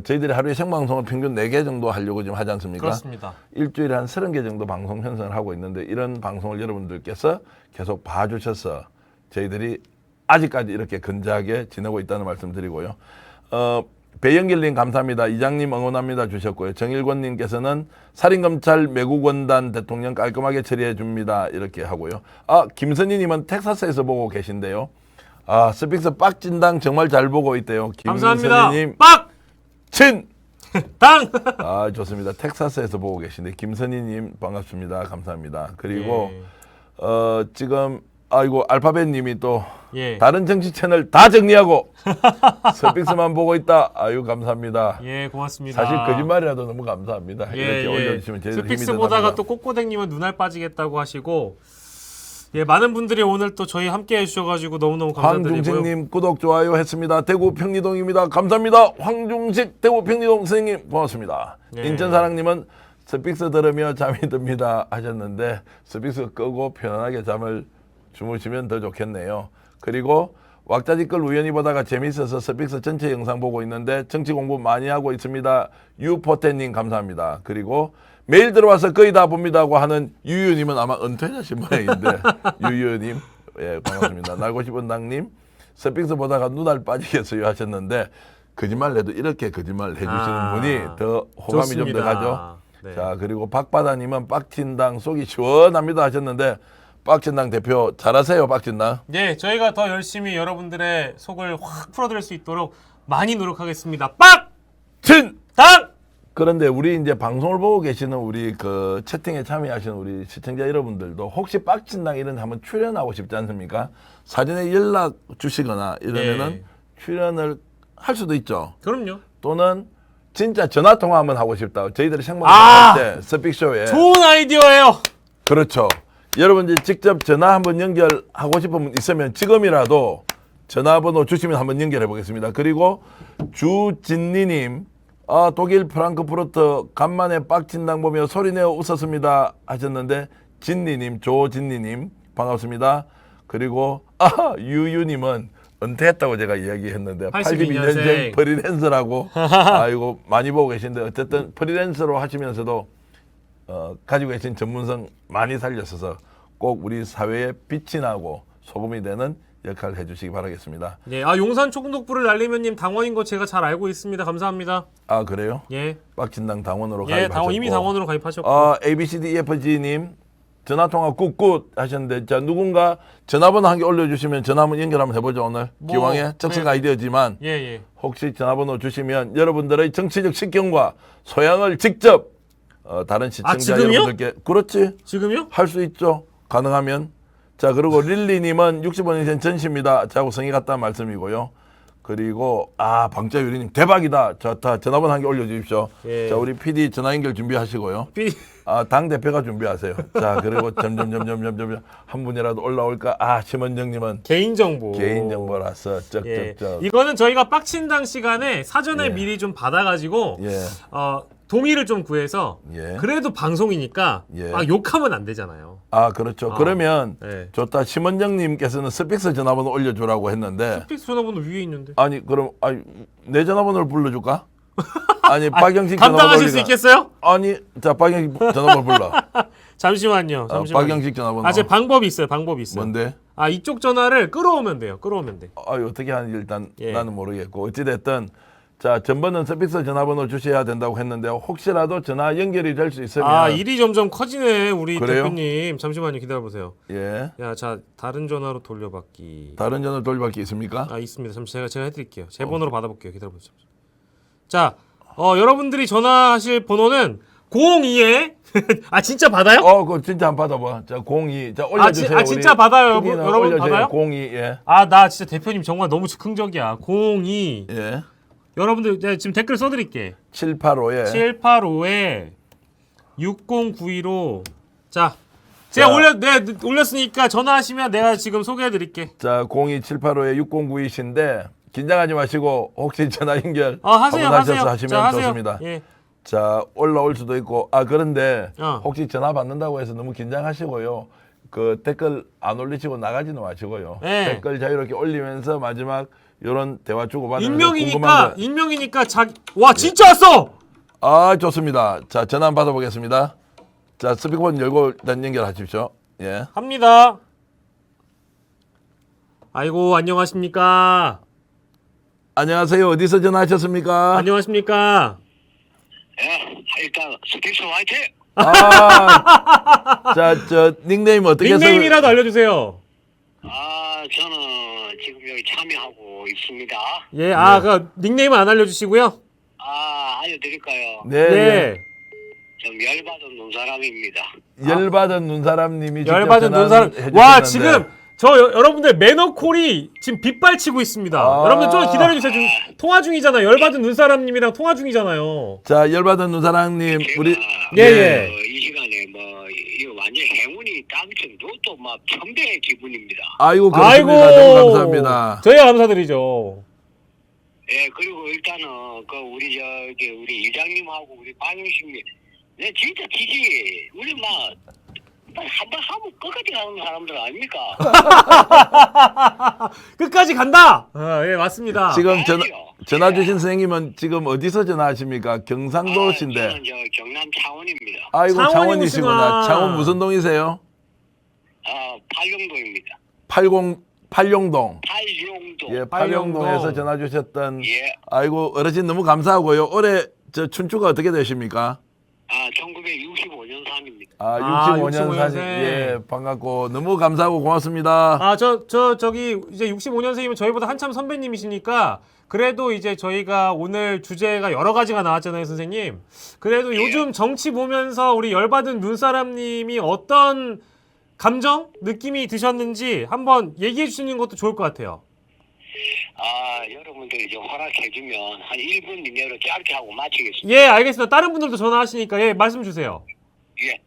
A: 저희들이 하루에 생방송을 평균 4개 정도 하려고 지금 하지 않습니까?
B: 그렇습니다.
A: 일주일에 한 30개 정도 방송 편성을 하고 있는데 이런 방송을 여러분들께서 계속 봐주셔서 저희들이 아직까지 이렇게 건재하게 지내고 있다는 말씀 드리고요. 배영길님 감사합니다. 이장님 응원합니다 주셨고요. 정일권님께서는 살인검찰 매국원단 대통령 깔끔하게 처리해 줍니다. 이렇게 하고요. 김선희님은 텍사스에서 보고 계신데요. 스픽스 빡진당 정말 잘 보고 있대요.
B: 감사합니다.
A: 김선희님
B: 빡!
A: 친!
B: 당!
A: 좋습니다. 텍사스에서 보고 계신데 김선희님 반갑습니다. 감사합니다. 그리고 지금 이거 알파벳님이 또 다른 정치 채널 다 정리하고 스픽스만 보고 있다. 아유 감사합니다.
B: 예, 고맙습니다.
A: 사실 거짓말이라도 너무 감사합니다. 이렇게 올려주시면 제일 힘이
B: 스픽스 보다가 또 꼬꼬댁님은 눈알 빠지겠다고 하시고 많은 분들이 오늘 또 저희 함께 해주셔가지고 너무너무 감사드리고요.
A: 황중식님 구독 좋아요 했습니다. 대구 평리동입니다. 감사합니다. 황중식 대구 평리동 선생님 고맙습니다. 인천사랑님은 스픽스 들으며 잠이 듭니다 하셨는데 스픽스 끄고 편안하게 잠을 주무시면 더 좋겠네요. 그리고 왁자지껄 우연히 보다가 재미있어서 스픽스 전체 영상 보고 있는데 정치 공부 많이 하고 있습니다. 유포텐님 감사합니다. 그리고 매일 들어와서 거의 다 봅니다고 하는 유유님은 아마 은퇴자신 모양인데 유유님 반갑습니다. 날고 싶은 당님 스픽스 보다가 눈알 빠지겠어요 하셨는데 거짓말 해도 이렇게 거짓말 해주시는 분이 더 호감이 좀 더 가죠.
B: 네.
A: 자 그리고 박바다님은 빡친당 속이 시원합니다 하셨는데 빡친당 대표 잘하세요. 빡친당.
B: 네, 저희가 더 열심히 여러분들의 속을 확 풀어드릴 수 있도록 많이 노력하겠습니다. 빡!
A: 친!
B: 당!
A: 그런데 우리 이제 방송을 보고 계시는 우리 그 채팅에 참여하시는 우리 시청자 여러분들도 혹시 빡친당 이런 데 한번 출연하고 싶지 않습니까? 사전에 연락 주시거나 이러면은 출연을 할 수도 있죠.
B: 그럼요.
A: 또는 진짜 전화 통화 한번 하고 싶다. 저희들이 생방송 할 때 스픽쇼에
B: 좋은 아이디어예요.
A: 그렇죠. 여러분들 직접 전화 한번 연결하고 싶은 분 있으면 지금이라도 전화번호 주시면 한번 연결해 보겠습니다. 그리고 주진니님 독일 프랑크푸르트 간만에 빡친당 보며 소리내어 웃었습니다 하셨는데 진니님 조진니님 반갑습니다. 그리고 유유님은 은퇴했다고 제가 이야기했는데 82년생 프리랜서라고 아이고 많이 보고 계신데 어쨌든 프리랜서로 하시면서도 가지고 계신 전문성 많이 살렸어서 꼭 우리 사회에 빛이 나고 소금이 되는 역할을 해주시기 바라겠습니다.
B: 네, 용산 초공독부를 날리면님 당원인 거 제가 잘 알고 있습니다. 감사합니다.
A: 그래요?
B: 예.
A: 빡친당 당원으로 가입하셨고.
B: 이미 당원으로 가입하셨고.
A: ABCDEFG님 전화통화 굿굿 하셨는데 자 누군가 전화번호 한 개 올려주시면 전화 한번 연결 한번 해보죠 오늘. 기왕에 적성 아이디어지만 혹시 전화번호 주시면 여러분들의 정치적 식견과 소양을 직접 다른 시청자 여러분들께 그렇지
B: 지금요?
A: 할 수 있죠. 가능하면. 자 그리고 릴리님은 60원 인생 전시입니다. 자고 성의 같다는 말씀이고요. 그리고 방자유리님 대박이다. 좋다. 전화번호 한 개 올려주십시오. 자 우리 PD 전화 연결 준비하시고요. 당 대표가 준비하세요. 자 그리고 점점 한 분이라도 올라올까. 심원정님은 개인정보라서 쩍쩍쩍.
B: 이거는 저희가 빡친당 시간에 사전에 미리 좀 받아가지고 동의를 좀 구해서 그래도 방송이니까 욕하면 안 되잖아요.
A: 그렇죠. 그러면 좋다. 심원정님께서는 스픽스 전화번호 올려주라고 했는데
B: 스픽스 전화번호 위에 있는데.
A: 그럼 내 전화번호를 불러줄까? 박영식 전화번호
B: 감당하실 수 있겠어요?
A: 자 박영식 전화번호 불러.
B: 잠시만요.
A: 박영식 전화번호.
B: 제 방법이 있어요.
A: 뭔데?
B: 이쪽 전화를 끌어오면 돼요. 끌어오면 돼.
A: 어떻게 하는지 일단 나는 모르겠고 어찌됐든 자 전번은 스픽스 전화번호 주셔야 된다고 했는데 혹시라도 전화 연결이 될 수 있으면
B: 일이 점점 커지네 우리
A: 그래요?
B: 대표님. 잠시만요. 기다려보세요.
A: 자
B: 다른 전화로 돌려받기.
A: 다른 전화 돌려받기 있습니까?
B: 있습니다. 제가 해드릴게요. 제 번호로 받아볼게요. 기다려보세요. 자, 여러분들이 전화하실 번호는 02에 아 진짜 받아요?
A: 그거 진짜 한번 받아봐. 자, 02. 자, 올려주세요.
B: 진짜 받아요,
A: 후기는
B: 여러분
A: 올려주세요.
B: 받아요?
A: 02, 예.
B: 아, 나 진짜 대표님 정말 너무 즉흥적이야. 02.
A: 예.
B: 여러분들 제가 지금 댓글 써드릴게.
A: 785에.
B: 785에 6092로 자, 제가 올렸으니까 전화하시면 내가 지금 소개해드릴게.
A: 자, 02785에 6092신데 긴장하지 마시고 혹시 전화 연결
B: 하세요,
A: 한번
B: 하세요.
A: 하셔서 하시면
B: 자, 하세요.
A: 좋습니다.
B: 예.
A: 자, 올라올 수도 있고 그런데
B: 어.
A: 혹시 전화 받는다고 해서 너무 긴장하시고요. 그 댓글 안 올리시고 나가지는 마시고요.
B: 네.
A: 댓글 자유롭게 올리면서 마지막 이런 대화 주고받으면서
B: 익명이니까 와 진짜 왔어.
A: 좋습니다. 자, 전화 한번 받아보겠습니다. 자, 스피커폰 열고 일단 연결하십시오. 예.
B: 합니다. 아이고 안녕하십니까.
A: 안녕하세요. 어디서 전화하셨습니까?
B: 안녕하십니까.
C: 예, 일단 스픽스 화이팅!
A: 자, 저 닉네임 어떻게
B: 닉네임이라도 알려주세요.
C: 저는 지금 여기 참여하고 있습니다.
B: 예, 그 닉네임은 안 알려주시고요.
C: 알려드릴까요?
A: 네.
B: 예.
C: 좀 열받은 눈사람입니다.
A: 열받은 눈사람님이 직접
B: 열받은 눈사람.
A: 전화해주셨는데.
B: 와 지금 여러분들 매너콜이 지금 빗발치고 있습니다. 여러분들 좀 기다려주세요. 지금 통화 중이잖아요. 열받은 눈사람님이랑 통화 중이잖아요.
A: 자, 열받은 눈사람님 우리
B: 예.
C: 이 시간에 이거 완전 행운이 당첨 로또 막 천배의 기분입니다.
A: 아이고 그렇습니다. 너무 감사합니다.
B: 저희가 감사드리죠.
C: 예, 그리고 일단은 우리 이장님하고 우리 박영식님, 네 진짜 지지 우리 한번 하면 끝까지 가는 사람들 아닙니까?
B: 끝까지 간다. 예, 맞습니다.
A: 지금
C: 아니요.
A: 전화 주신 선생님은 지금 어디서 전화하십니까? 경상도신데.
C: 저는 경남 창원입니다.
A: 아이고
B: 창원이구나.
A: 창원이시구나. 창원 무슨 동이세요?
C: 팔룡도입니다.
A: 팔룡동.
C: 팔룡도.
A: 예, 팔룡동에서 전화 주셨던.
C: 예.
A: 아이고 어르신 너무 감사하고요. 올해 저 춘추가 어떻게 되십니까?
C: 1965년산입니다.
A: 65년 사진.
B: 65년생.
A: 예, 반갑고 너무 감사하고 고맙습니다.
B: 저기 이제 65년생이면 저희보다 한참 선배님이시니까 그래도 이제 저희가 오늘 주제가 여러 가지가 나왔잖아요, 선생님. 그래도 요즘 정치 보면서 우리 열받은 눈사람님이 어떤 감정, 느낌이 드셨는지 한번 얘기해 주시는 것도 좋을 것 같아요.
C: 여러분들이 좀 허락해주면 한 1분 이내로 짧게 하고 마치겠습니다.
B: 예, 알겠습니다. 다른 분들도 전화하시니까 예, 말씀 주세요.
C: 예.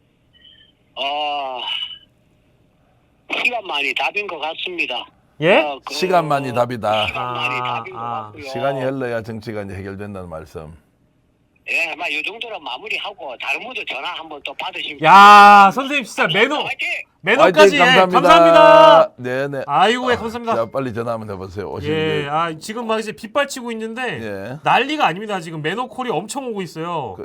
C: 시간만이 답인 것 같습니다.
B: 예?
A: 시간만이 답이다.
C: 시간만이 답인 것 같고요.
A: 시간이 흘러야 정치가 이제 해결된다는 말씀.
C: 예, 이 정도로 마무리하고 다른 분들 전화 한번 또 받으시면.
B: 야, 선생님 진짜
C: 화이팅!
B: 매너까지
A: 화이팅,
B: 예, 감사합니다.
A: 네네.
B: 아이고, 예, 감사합니다.
A: 자, 빨리 전화 한번 해보세요. 오시는
B: 예, 지금 막 이제 빗발치고 있는데
A: 예.
B: 난리가 아닙니다. 지금 매너콜이 엄청 오고 있어요.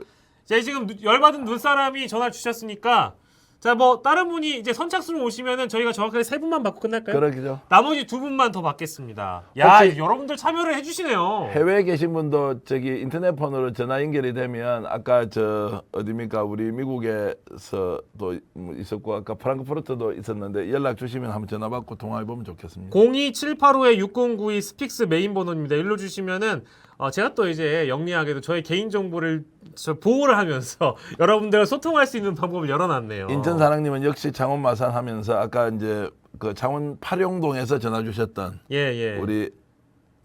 B: 자, 지금 열받은 눈사람이 전화 주셨으니까 자, 다른 분이 이제 선착순으로 오시면은 저희가 정확하게 3분만 받고 끝날까요?
A: 그러죠.
B: 나머지 2분만 더 받겠습니다. 야, 여러분들 참여를 해주시네요.
A: 해외에 계신 분도 저기 인터넷 폰으로 전화 연결이 되면 아까 어디입니까 우리 미국에서도 있었고 아까 프랑크푸르트도 있었는데 연락 주시면 한번 전화 받고 통화해 보면 좋겠습니다.
B: 02785에 6092 스픽스 메인 번호입니다. 일로 주시면은 제가 또 이제 영리하게도 저의 개인 정보를 보호를 하면서 여러분들과 소통할 수 있는 방법을 열어놨네요.
A: 인천 사장님은 역시 창원 마산 하면서 아까 이제 그 창원 팔룡동에서 전화 주셨던
B: 예.
A: 우리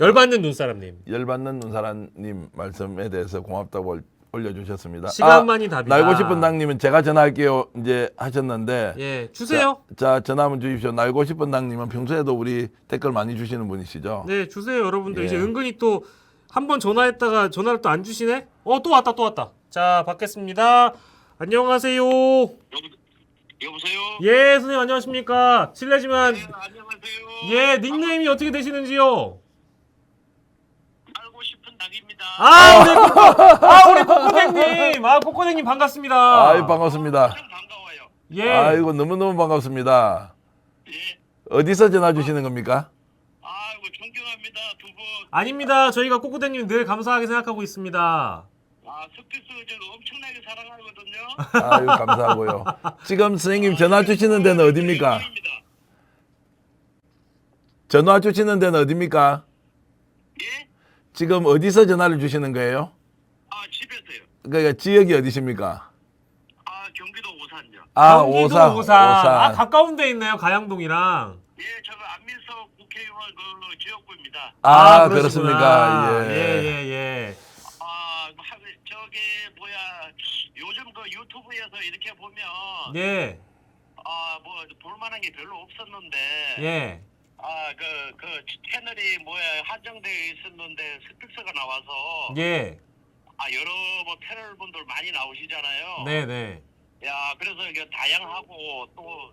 B: 열받는 눈사람님.
A: 열받는 눈사람님 말씀에 대해서 고맙다고 올려주셨습니다.
B: 시간만이 답이다.
A: 날고 싶은 당님은 제가 전화할게요 이제 하셨는데
B: 예, 주세요.
A: 자 전화 한번 주십시오. 날고 싶은 당님은 평소에도 우리 댓글 많이 주시는 분이시죠?
B: 네, 주세요, 여러분들.
A: 예.
B: 이제 은근히 또 한 번 전화했다가 전화를 또 안 주시네? 또 왔다. 자, 받겠습니다. 안녕하세요.
C: 여보세요?
B: 예, 선생님 안녕하십니까? 실례지만
C: 네, 안녕하세요.
B: 예, 닉네임이 어떻게 되시는지요?
C: 알고 싶은 닭입니다.
B: 우리 꼬꼬댕님. 꼬꼬댕님 반갑습니다.
A: 아유 반갑습니다.
C: 반가워요.
B: 예.
A: 아이고 너무너무 반갑습니다.
C: 예.
A: 어디서 전화 주시는 겁니까?
C: 존경합니다, 두 분.
B: 아닙니다. 저희가 꼬꼬댕님 늘 감사하게 생각하고 있습니다.
C: 스피스 제가 엄청나게 사랑하거든요.
A: 아유 감사하고요. 지금 선생님 전화 주시는 데는 어디입니까? 전화 주시는 데는 어디입니까?
C: 예?
A: 지금 어디서 전화를 주시는 거예요?
C: 집에서요.
A: 그러니까 지역이 어디십니까?
C: 경기도 오산요.
B: 경기도
A: 오산.
B: 오산. 아, 가까운 데 있네요. 가양동이랑.
C: 예, 저가 안민석 국회의원 그 지역구입니다.
B: 그러시구나.
A: 그렇습니까? 예.
B: 예.
C: 저기 뭐야 요즘 그 유튜브에서 이렇게 보면
B: 예.
C: 뭐 볼만한 게 별로 없었는데
B: 예.
C: 그 채널이 뭐야 한정되어 있었는데 스픽스가 나와서
B: 예.
C: 여러 뭐 패널 분들 많이 나오시잖아요.
B: 네네.
C: 야 그래서 이게 다양하고 또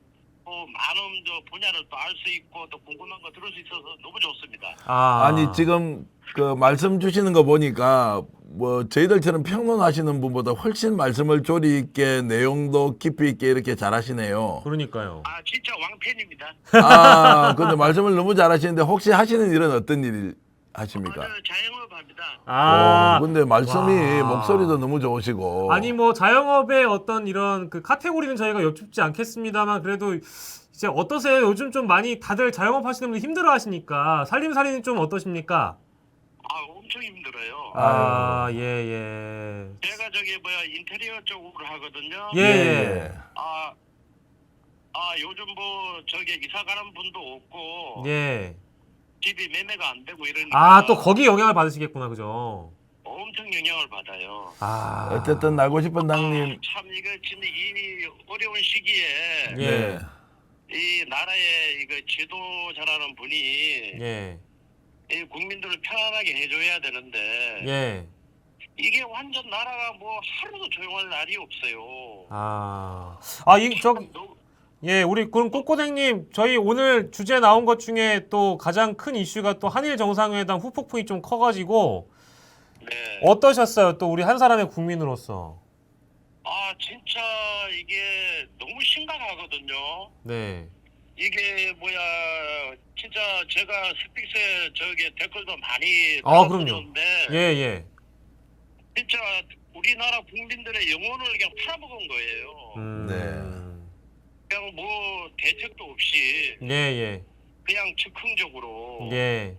C: 많은 저 분야를 또 알 수 있고 또 궁금한 거 들을 수 있어서 너무 좋습니다.
A: 아니 지금 그 말씀 주시는 거 보니까 뭐 저희들처럼 평론하시는 분보다 훨씬 말씀을 조리 있게 내용도 깊이 있게 이렇게 잘하시네요.
B: 그러니까요.
C: 진짜 왕팬입니다.
A: 근데 말씀을 너무 잘하시는데 혹시 하시는 일은 어떤 일 하십니까?
C: 저 자영업 합니다.
A: 근데 말씀이
B: 와.
A: 목소리도 너무 좋으시고.
B: 아니 뭐 자영업의 어떤 이런 그 카테고리는 저희가 여쭙지 않겠습니다만 그래도 이제 어떠세요? 요즘 좀 많이 다들 자영업 하시는 분들 힘들어 하시니까 살림살이는 좀 어떠십니까?
C: 엄청 힘들어요.
B: 예.
C: 제가 저기 뭐야 인테리어 쪽으로 하거든요.
B: 예.
C: 요즘 뭐 저기 이사 가는 분도 없고
B: 예.
C: 집이 매매가 안 되고 이러니까
B: 또 거기 영향을 받으시겠구나, 그죠?
C: 엄청 영향을 받아요.
A: 어쨌든 날고 싶은 당님.
C: 참 이거 진짜 이 어려운 시기에
B: 예.
C: 이 나라에 이거 지도자라는 분이
B: 예.
C: 이 국민들을 편안하게 해줘야 되는데
B: 예.
C: 이게 완전 나라가 뭐 하루도 조용할 날이 없어요.
B: 예, 우리 그럼 꼬꼬댕님, 저희 오늘 주제 나온 것 중에 또 가장 큰 이슈가 또 한일 정상회담 후폭풍이 좀 커가지고
C: 네.
B: 어떠셨어요? 또 우리 한 사람의 국민으로서.
C: 진짜 이게 너무 심각하거든요.
B: 네.
C: 이게 뭐야 진짜 제가 스픽스에 저기 댓글도 많이
B: 그럼요.
C: 달아줬는데
B: 예.
C: 진짜 우리나라 국민들의 영혼을 그냥 팔아먹은 거예요.
A: 네.
C: 그냥 뭐 대책도 없이
B: 예.
C: 그냥 즉흥적으로
B: 예.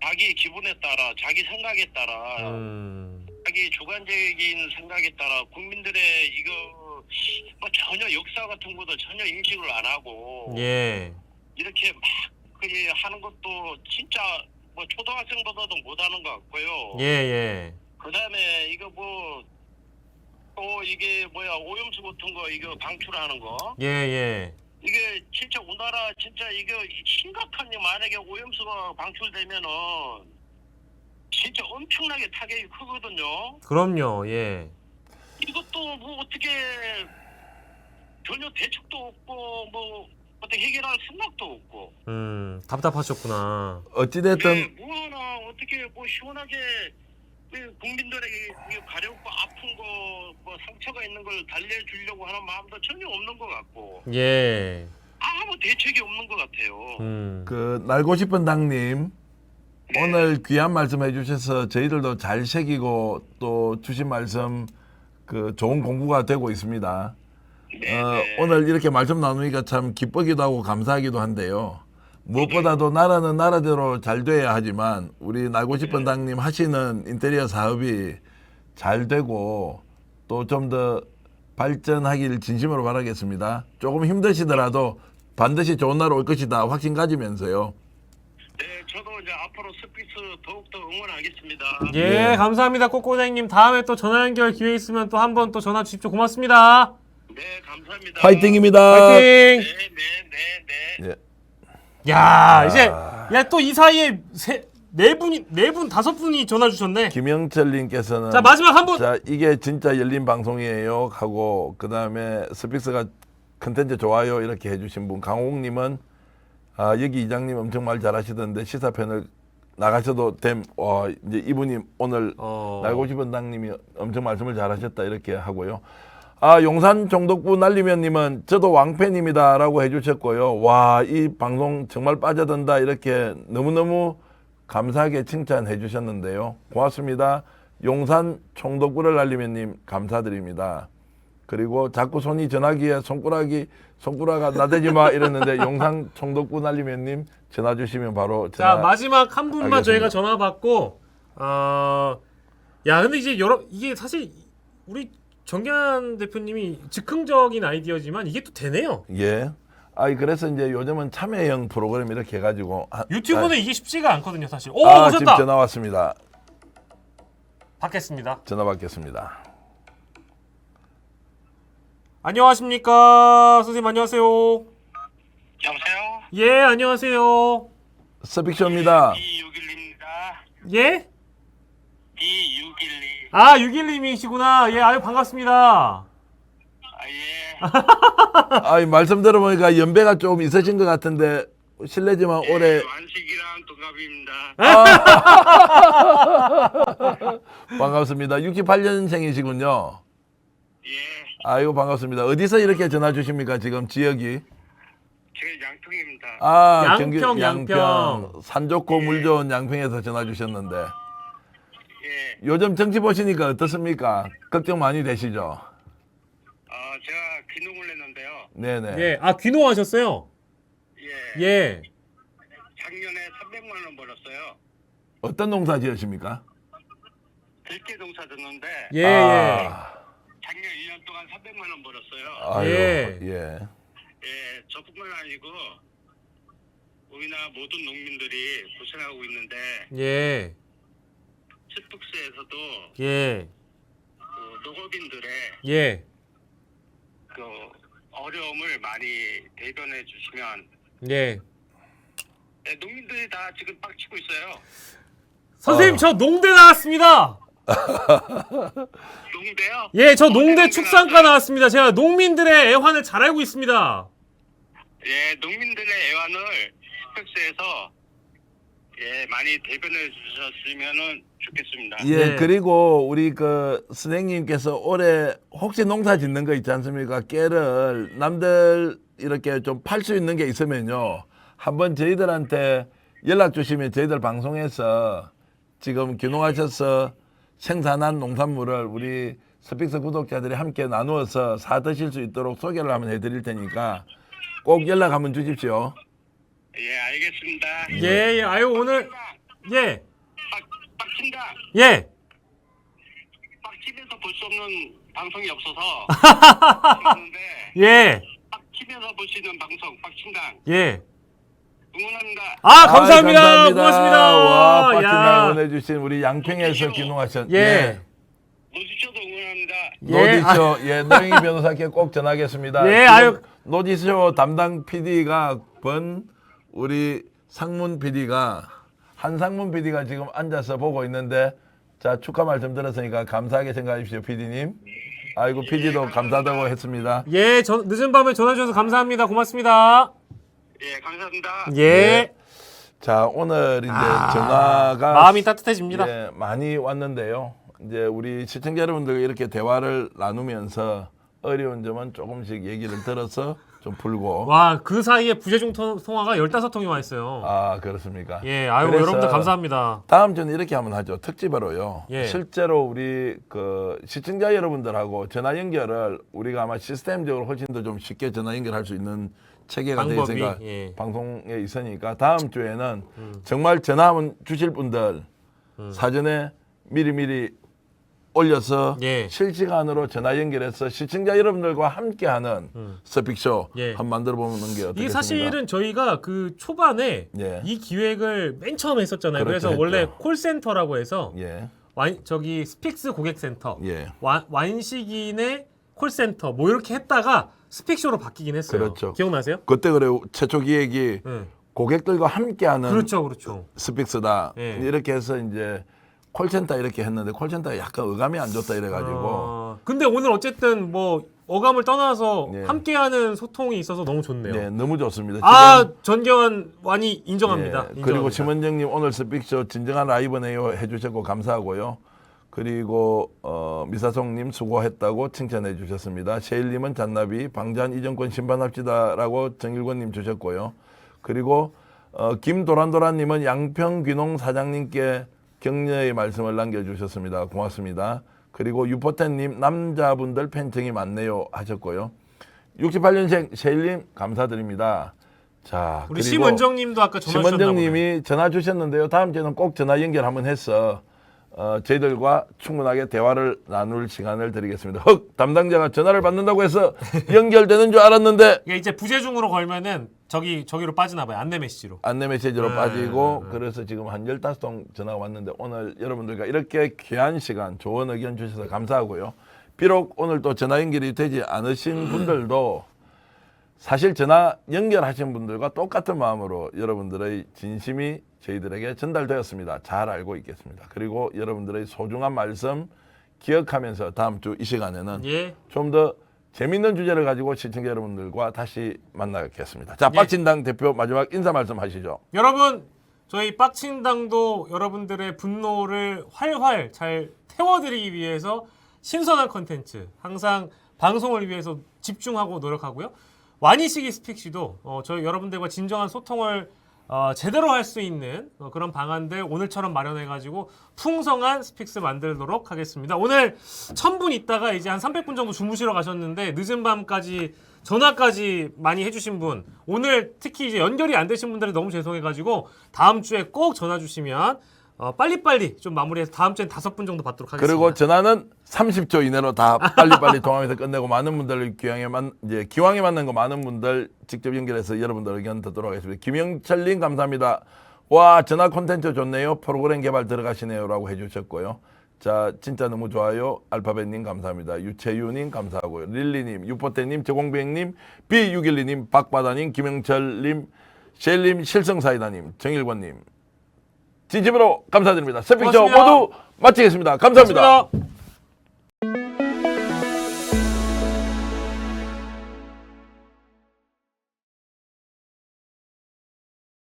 C: 자기 기분에 따라 자기 생각에 따라 자기 주관적인 생각에 따라 국민들의 이거 뭐 전혀 역사 같은 것도 전혀 인식을 안 하고
B: 예.
C: 이렇게 막 하는 것도 진짜 뭐 초등학생보다도 못하는 것 같고요.
B: 예.
C: 그다음에 이거 뭐 또 이게 뭐야 오염수 같은 거 이거 방출하는 거
B: 예.
C: 이게 진짜 우리나라 진짜 이거 심각한 만약에 오염수가 방출되면은 진짜 엄청나게 타격이 크거든요.
B: 그럼요. 예.
C: 이것도 뭐 어떻게 전혀 대책도 없고 뭐 어떻게 해결할 생각도 없고.
B: 답답하셨구나.
A: 어찌됐든
C: 뭐 하나 어떻게 뭐 시원하게 국민들에게 가렵고 아픈 거 뭐 상처가 있는 걸 달래주려고 하는 마음도 전혀 없는 것 같고.
B: 예.
C: 아무 대책이 없는 것 같아요.
A: 그 날고 싶은 당님 오늘 귀한 말씀 해주셔서 저희들도 잘 새기고 또 주신 말씀 그 좋은 공부가 되고 있습니다. 오늘 이렇게 말씀 나누니까 참 기쁘기도 하고 감사하기도 한데요. 무엇보다도 나라는 나라대로 잘 돼야 하지만 우리 날고 싶은 당님 하시는 인테리어 사업이 잘 되고 또 좀 더 발전하길 진심으로 바라겠습니다. 조금 힘드시더라도 반드시 좋은 날 올 것이다 확신 가지면서요.
C: 네, 저도 이제 앞으로 스피스 더욱더 응원하겠습니다.
B: 예, 감사합니다. 꼬꼬댕님. 다음에 또 전화 연결 기회 있으면 또 한번 또 전화 주십시오. 고맙습니다.
C: 네, 감사합니다.
A: 파이팅입니다.
B: 파이팅!
C: 네.
B: 야, 이제 또 이 사이에 다섯 분이 전화 주셨네.
A: 김영철님께서는
B: 자, 마지막 한 분.
A: 자, 이게 진짜 열린 방송이에요 하고 그 다음에 스픽스가 컨텐츠 좋아요 이렇게 해주신 분. 강홍님은 여기 이장님 엄청 말 잘하시던데 시사편을 나가셔도 됨. 이제 이분이 오늘 날고 싶은 당님이 엄청 말씀을 잘하셨다 이렇게 하고요. 용산 종덕부 날리면님은 저도 왕팬입니다라고 해주셨고요. 와, 이 방송 정말 빠져든다 이렇게 너무너무 감사하게 칭찬해 주셨는데요. 고맙습니다. 용산 총독부를 날리면님 감사드립니다. 그리고 자꾸 손이 전화기에 손가락아 나대지 마 이랬는데 용산 총독부 날리면님 전화 주시면 바로 전화.
B: 자, 마지막 한 분만
A: 알겠습니다.
B: 저희가 전화 받고 야, 근데 이제 이게 사실 우리 정기환 대표님이 즉흥적인 아이디어지만 이게 또 되네요.
A: 예. 그래서 이제 요즘은 참여형 프로그램 이렇게 해가지고
B: 유튜브는 이게 쉽지가 않거든요, 사실. 오,
A: 지금
B: 오셨다.
A: 전화 왔습니다.
B: 받겠습니다.
A: 전화 받겠습니다.
B: 안녕하십니까, 선생님 안녕하세요.
C: 여보세요?
B: 예, 안녕하세요.
A: 스픽쇼입니다.
C: D612입니다.
B: 예?
C: D612.
B: 아, 612이시구나. 예, 아유 반갑습니다.
C: 아, 예.
A: 말씀 들어보니까 연배가 좀 있으신 것 같은데 실례지만 올해
C: 완식이랑 동갑입니다.
A: 반갑습니다. 68년생이시군요.
C: 예.
A: 아이고 반갑습니다. 어디서 이렇게 전화 주십니까? 지금 지역이?
C: 제가 양평입니다.
B: 양평, 양평.
A: 산 좋고 물 좋은 양평에서 전화 주셨는데
C: 예.
A: 요즘 정치 보시니까 어떻습니까? 걱정 많이 되시죠?
C: 제가 귀농을 했는데요.
A: 네네.
B: 예, 아 귀농하셨어요?
C: 예.
B: 예.
C: 작년에 300만 원 벌었어요.
A: 어떤 농사 지으십니까?
C: 들깨 농사 졌는데
B: 예, 예.
C: 작년 1년 동안 300만 원 벌었어요.
A: 아유,
B: 예.
A: 예.
C: 예, 저뿐만 아니고 우리나라 모든 농민들이 고생하고 있는데
B: 예.
C: 스픽스에서도
B: 예.
C: 그 농업인들의
B: 예.
C: 그 어려움을 많이 대변해 주시면
B: 예.
C: 예, 농민들이 다 지금 빡치고 있어요.
B: 선생님 저 농대 나왔습니다.
C: 농대요?
B: 예, 저 농대 축산과 나왔습니다. 제가 농민들의 애환을 잘 알고 있습니다.
C: 예, 농민들의 애환을 스펙스에서 예, 많이 대변해 주셨으면 좋겠습니다.
A: 예,
B: 네.
A: 그리고 우리 그 선생님께서 올해 혹시 농사 짓는 거 있지 않습니까? 깨를 남들 이렇게 좀 팔 수 있는 게 있으면요. 한번 저희들한테 연락 주시면 저희들 방송에서 지금 귀농하셔서 생산한 농산물을 우리 스픽스 구독자들이 함께 나누어서 사 드실 수 있도록 소개를 한번 해드릴 테니까 꼭 연락 한번 주십시오.
C: 예, 알겠습니다.
B: 예, 예. 아유 오늘 예.
C: 빡친다.
B: 예.
C: 빡치면서 볼 수 없는 방송이 없어서 그런데
B: 예.
C: 빡치면서 볼 수 있는 방송 빡친당
B: 예.
C: 응원합니다.
B: 아, 감사합니다.
A: 감사합니다.
B: 고맙습니다.
A: 와, 빠진
B: 야.
A: 날 보내주신 우리 양평에서 귀농하셨.
B: 예.
C: 노지쇼도 응원합니다.
B: 예.
A: 노지쇼, 예, 노영희 변호사께 꼭 전하겠습니다.
B: 예,
A: 지금
B: 아유.
A: 노지쇼 담당 PD가 우리 상문 PD가 한상문 PD가 지금 앉아서 보고 있는데 자 축하 말씀 들었으니까 감사하게 생각하십시오, PD님. 아이고 PD도 감사하다고 했습니다.
B: 예, 늦은 밤에 전화 주셔서 감사합니다. 고맙습니다.
C: 예, 감사합니다.
B: 예.
A: 자 오늘 이제 전화가
B: 마음이 따뜻해집니다.
A: 예, 많이 왔는데요. 이제 우리 시청자 여러분들과 이렇게 대화를 나누면서 어려운 점은 조금씩 얘기를 들어서 좀 풀고.
B: 와, 그 사이에 부재중 통화가 15통이 와 있어요.
A: 아 그렇습니까?
B: 예, 아유
A: 그래서
B: 여러분들 감사합니다.
A: 다음 주는 이렇게 한번 하죠. 특집으로요.
B: 예.
A: 실제로 우리 그 시청자 여러분들하고 전화 연결을 우리가 아마 시스템적으로 훨씬 더 좀 쉽게 전화 연결할 수 있는 체계가 되어
B: 방법이,
A: 있으니까
B: 예.
A: 방송에 있으니까 다음 주에는 정말 전화 한번 주실 분들 사전에 미리미리 올려서
B: 예.
A: 실시간으로 전화 연결해서 시청자 여러분들과 함께하는 스픽쇼
B: 예.
A: 한번 만들어 보는 게 어떻겠습니까?
B: 이게 사실은 저희가 그 초반에
A: 예.
B: 이 기획을 맨 처음에 했었잖아요.
A: 그렇죠,
B: 그래서 원래
A: 했죠.
B: 콜센터라고 해서
A: 예,
B: 저기 스픽스 고객센터,
A: 예.
B: 완식인의 콜센터 뭐 이렇게 했다가 스픽쇼로 바뀌긴 했어요.
A: 그렇죠.
B: 기억나세요?
A: 그때 그래 최초 기획이
B: 네.
A: 고객들과 함께하는
B: 그렇죠, 그렇죠.
A: 스픽스다
B: 예.
A: 이렇게 해서 이제 콜센터 이렇게 했는데 콜센터가 약간 어감이 안 좋다 이래가지고
B: 근데 오늘 어쨌든 뭐 어감을 떠나서
A: 네.
B: 함께하는 소통이 있어서 너무 좋네요.
A: 네, 너무 좋습니다.
B: 아, 전경환 많이 인정합니다.
A: 예,
B: 인정합니다.
A: 그리고 심원정님 오늘 스픽쇼 진정한 라이브네요 해주셨고 감사하고요. 그리고 미사송님 수고했다고 칭찬해 주셨습니다. 셰일님은 잔나비 방전 이정권 심판합시다라고 정일권님 주셨고요. 그리고 김도란도란님은 양평귀농 사장님께 격려의 말씀을 남겨주셨습니다. 고맙습니다. 그리고 유포텐님 남자분들 팬층이 많네요 하셨고요. 68년생 셰일님 감사드립니다. 자,
B: 우리
A: 그리고
B: 심은정님도 아까 전화 주셨나 보네.
A: 심원정님이 전화 주셨는데요. 다음 주에는 꼭 전화 연결 한번 해서 저희들과 충분하게 대화를 나눌 시간을 드리겠습니다. 헉, 담당자가 전화를 받는다고 해서 연결되는 줄 알았는데
B: 이게 이제 부재중으로 걸면은 저기로 빠지나 봐요. 안내 메시지로.
A: 안내 메시지로
B: 네,
A: 빠지고
B: 네.
A: 그래서 지금 한 15통 전화가 왔는데 오늘 여러분들과 이렇게 귀한 시간 좋은 의견 주셔서 감사하고요. 비록 오늘 또 전화 연결이 되지 않으신 분들도 사실 전화 연결하신 분들과 똑같은 마음으로 여러분들의 진심이 저희들에게 전달되었습니다. 잘 알고 있겠습니다. 그리고 여러분들의 소중한 말씀 기억하면서 다음 주 이 시간에는
B: 예.
A: 좀 더 재밌는 주제를 가지고 시청자 여러분들과 다시 만나겠습니다. 자,
B: 예.
A: 빡친당 대표 마지막 인사 말씀 하시죠.
B: 여러분 저희 빡친당도 여러분들의 분노를 활활 잘 태워드리기 위해서 신선한 컨텐츠 항상 방송을 위해서 집중하고 노력하고요. 와니시기 스픽시도 저희 여러분들과 진정한 소통을 제대로 할 수 있는 그런 방안들 오늘처럼 마련해가지고 풍성한 스픽스 만들도록 하겠습니다. 오늘 1000분 있다가 이제 한 300분 정도 주무시러 가셨는데 늦은 밤까지 전화까지 많이 해주신 분 오늘 특히 이제 연결이 안 되신 분들은 너무 죄송해가지고 다음 주에 꼭 전화 주시면 빨리빨리 좀 마무리해서 다음 주엔 5분 정도 받도록 하겠습니다.
A: 그리고 전화는 30초 이내로 다 빨리빨리 통화해서 끝내고 많은 분들 기왕에 만난 거 많은 분들 직접 연결해서 여러분들 의견 듣도록 하겠습니다. 김영철님 감사합니다. 와 전화 콘텐츠 좋네요. 프로그램 개발 들어가시네요라고 해주셨고요. 자 진짜 너무 좋아요. 알파벳님 감사합니다. 유채유님 감사하고요. 릴리님, 유포태님, 저공백님, B612님, 박바다님, 김영철님, 셸님, 실성사이다님, 정일권님 진심으로 감사드립니다. 스픽쇼
B: 고맙습니다.
A: 모두 마치겠습니다. 감사합니다.
B: 고맙습니다.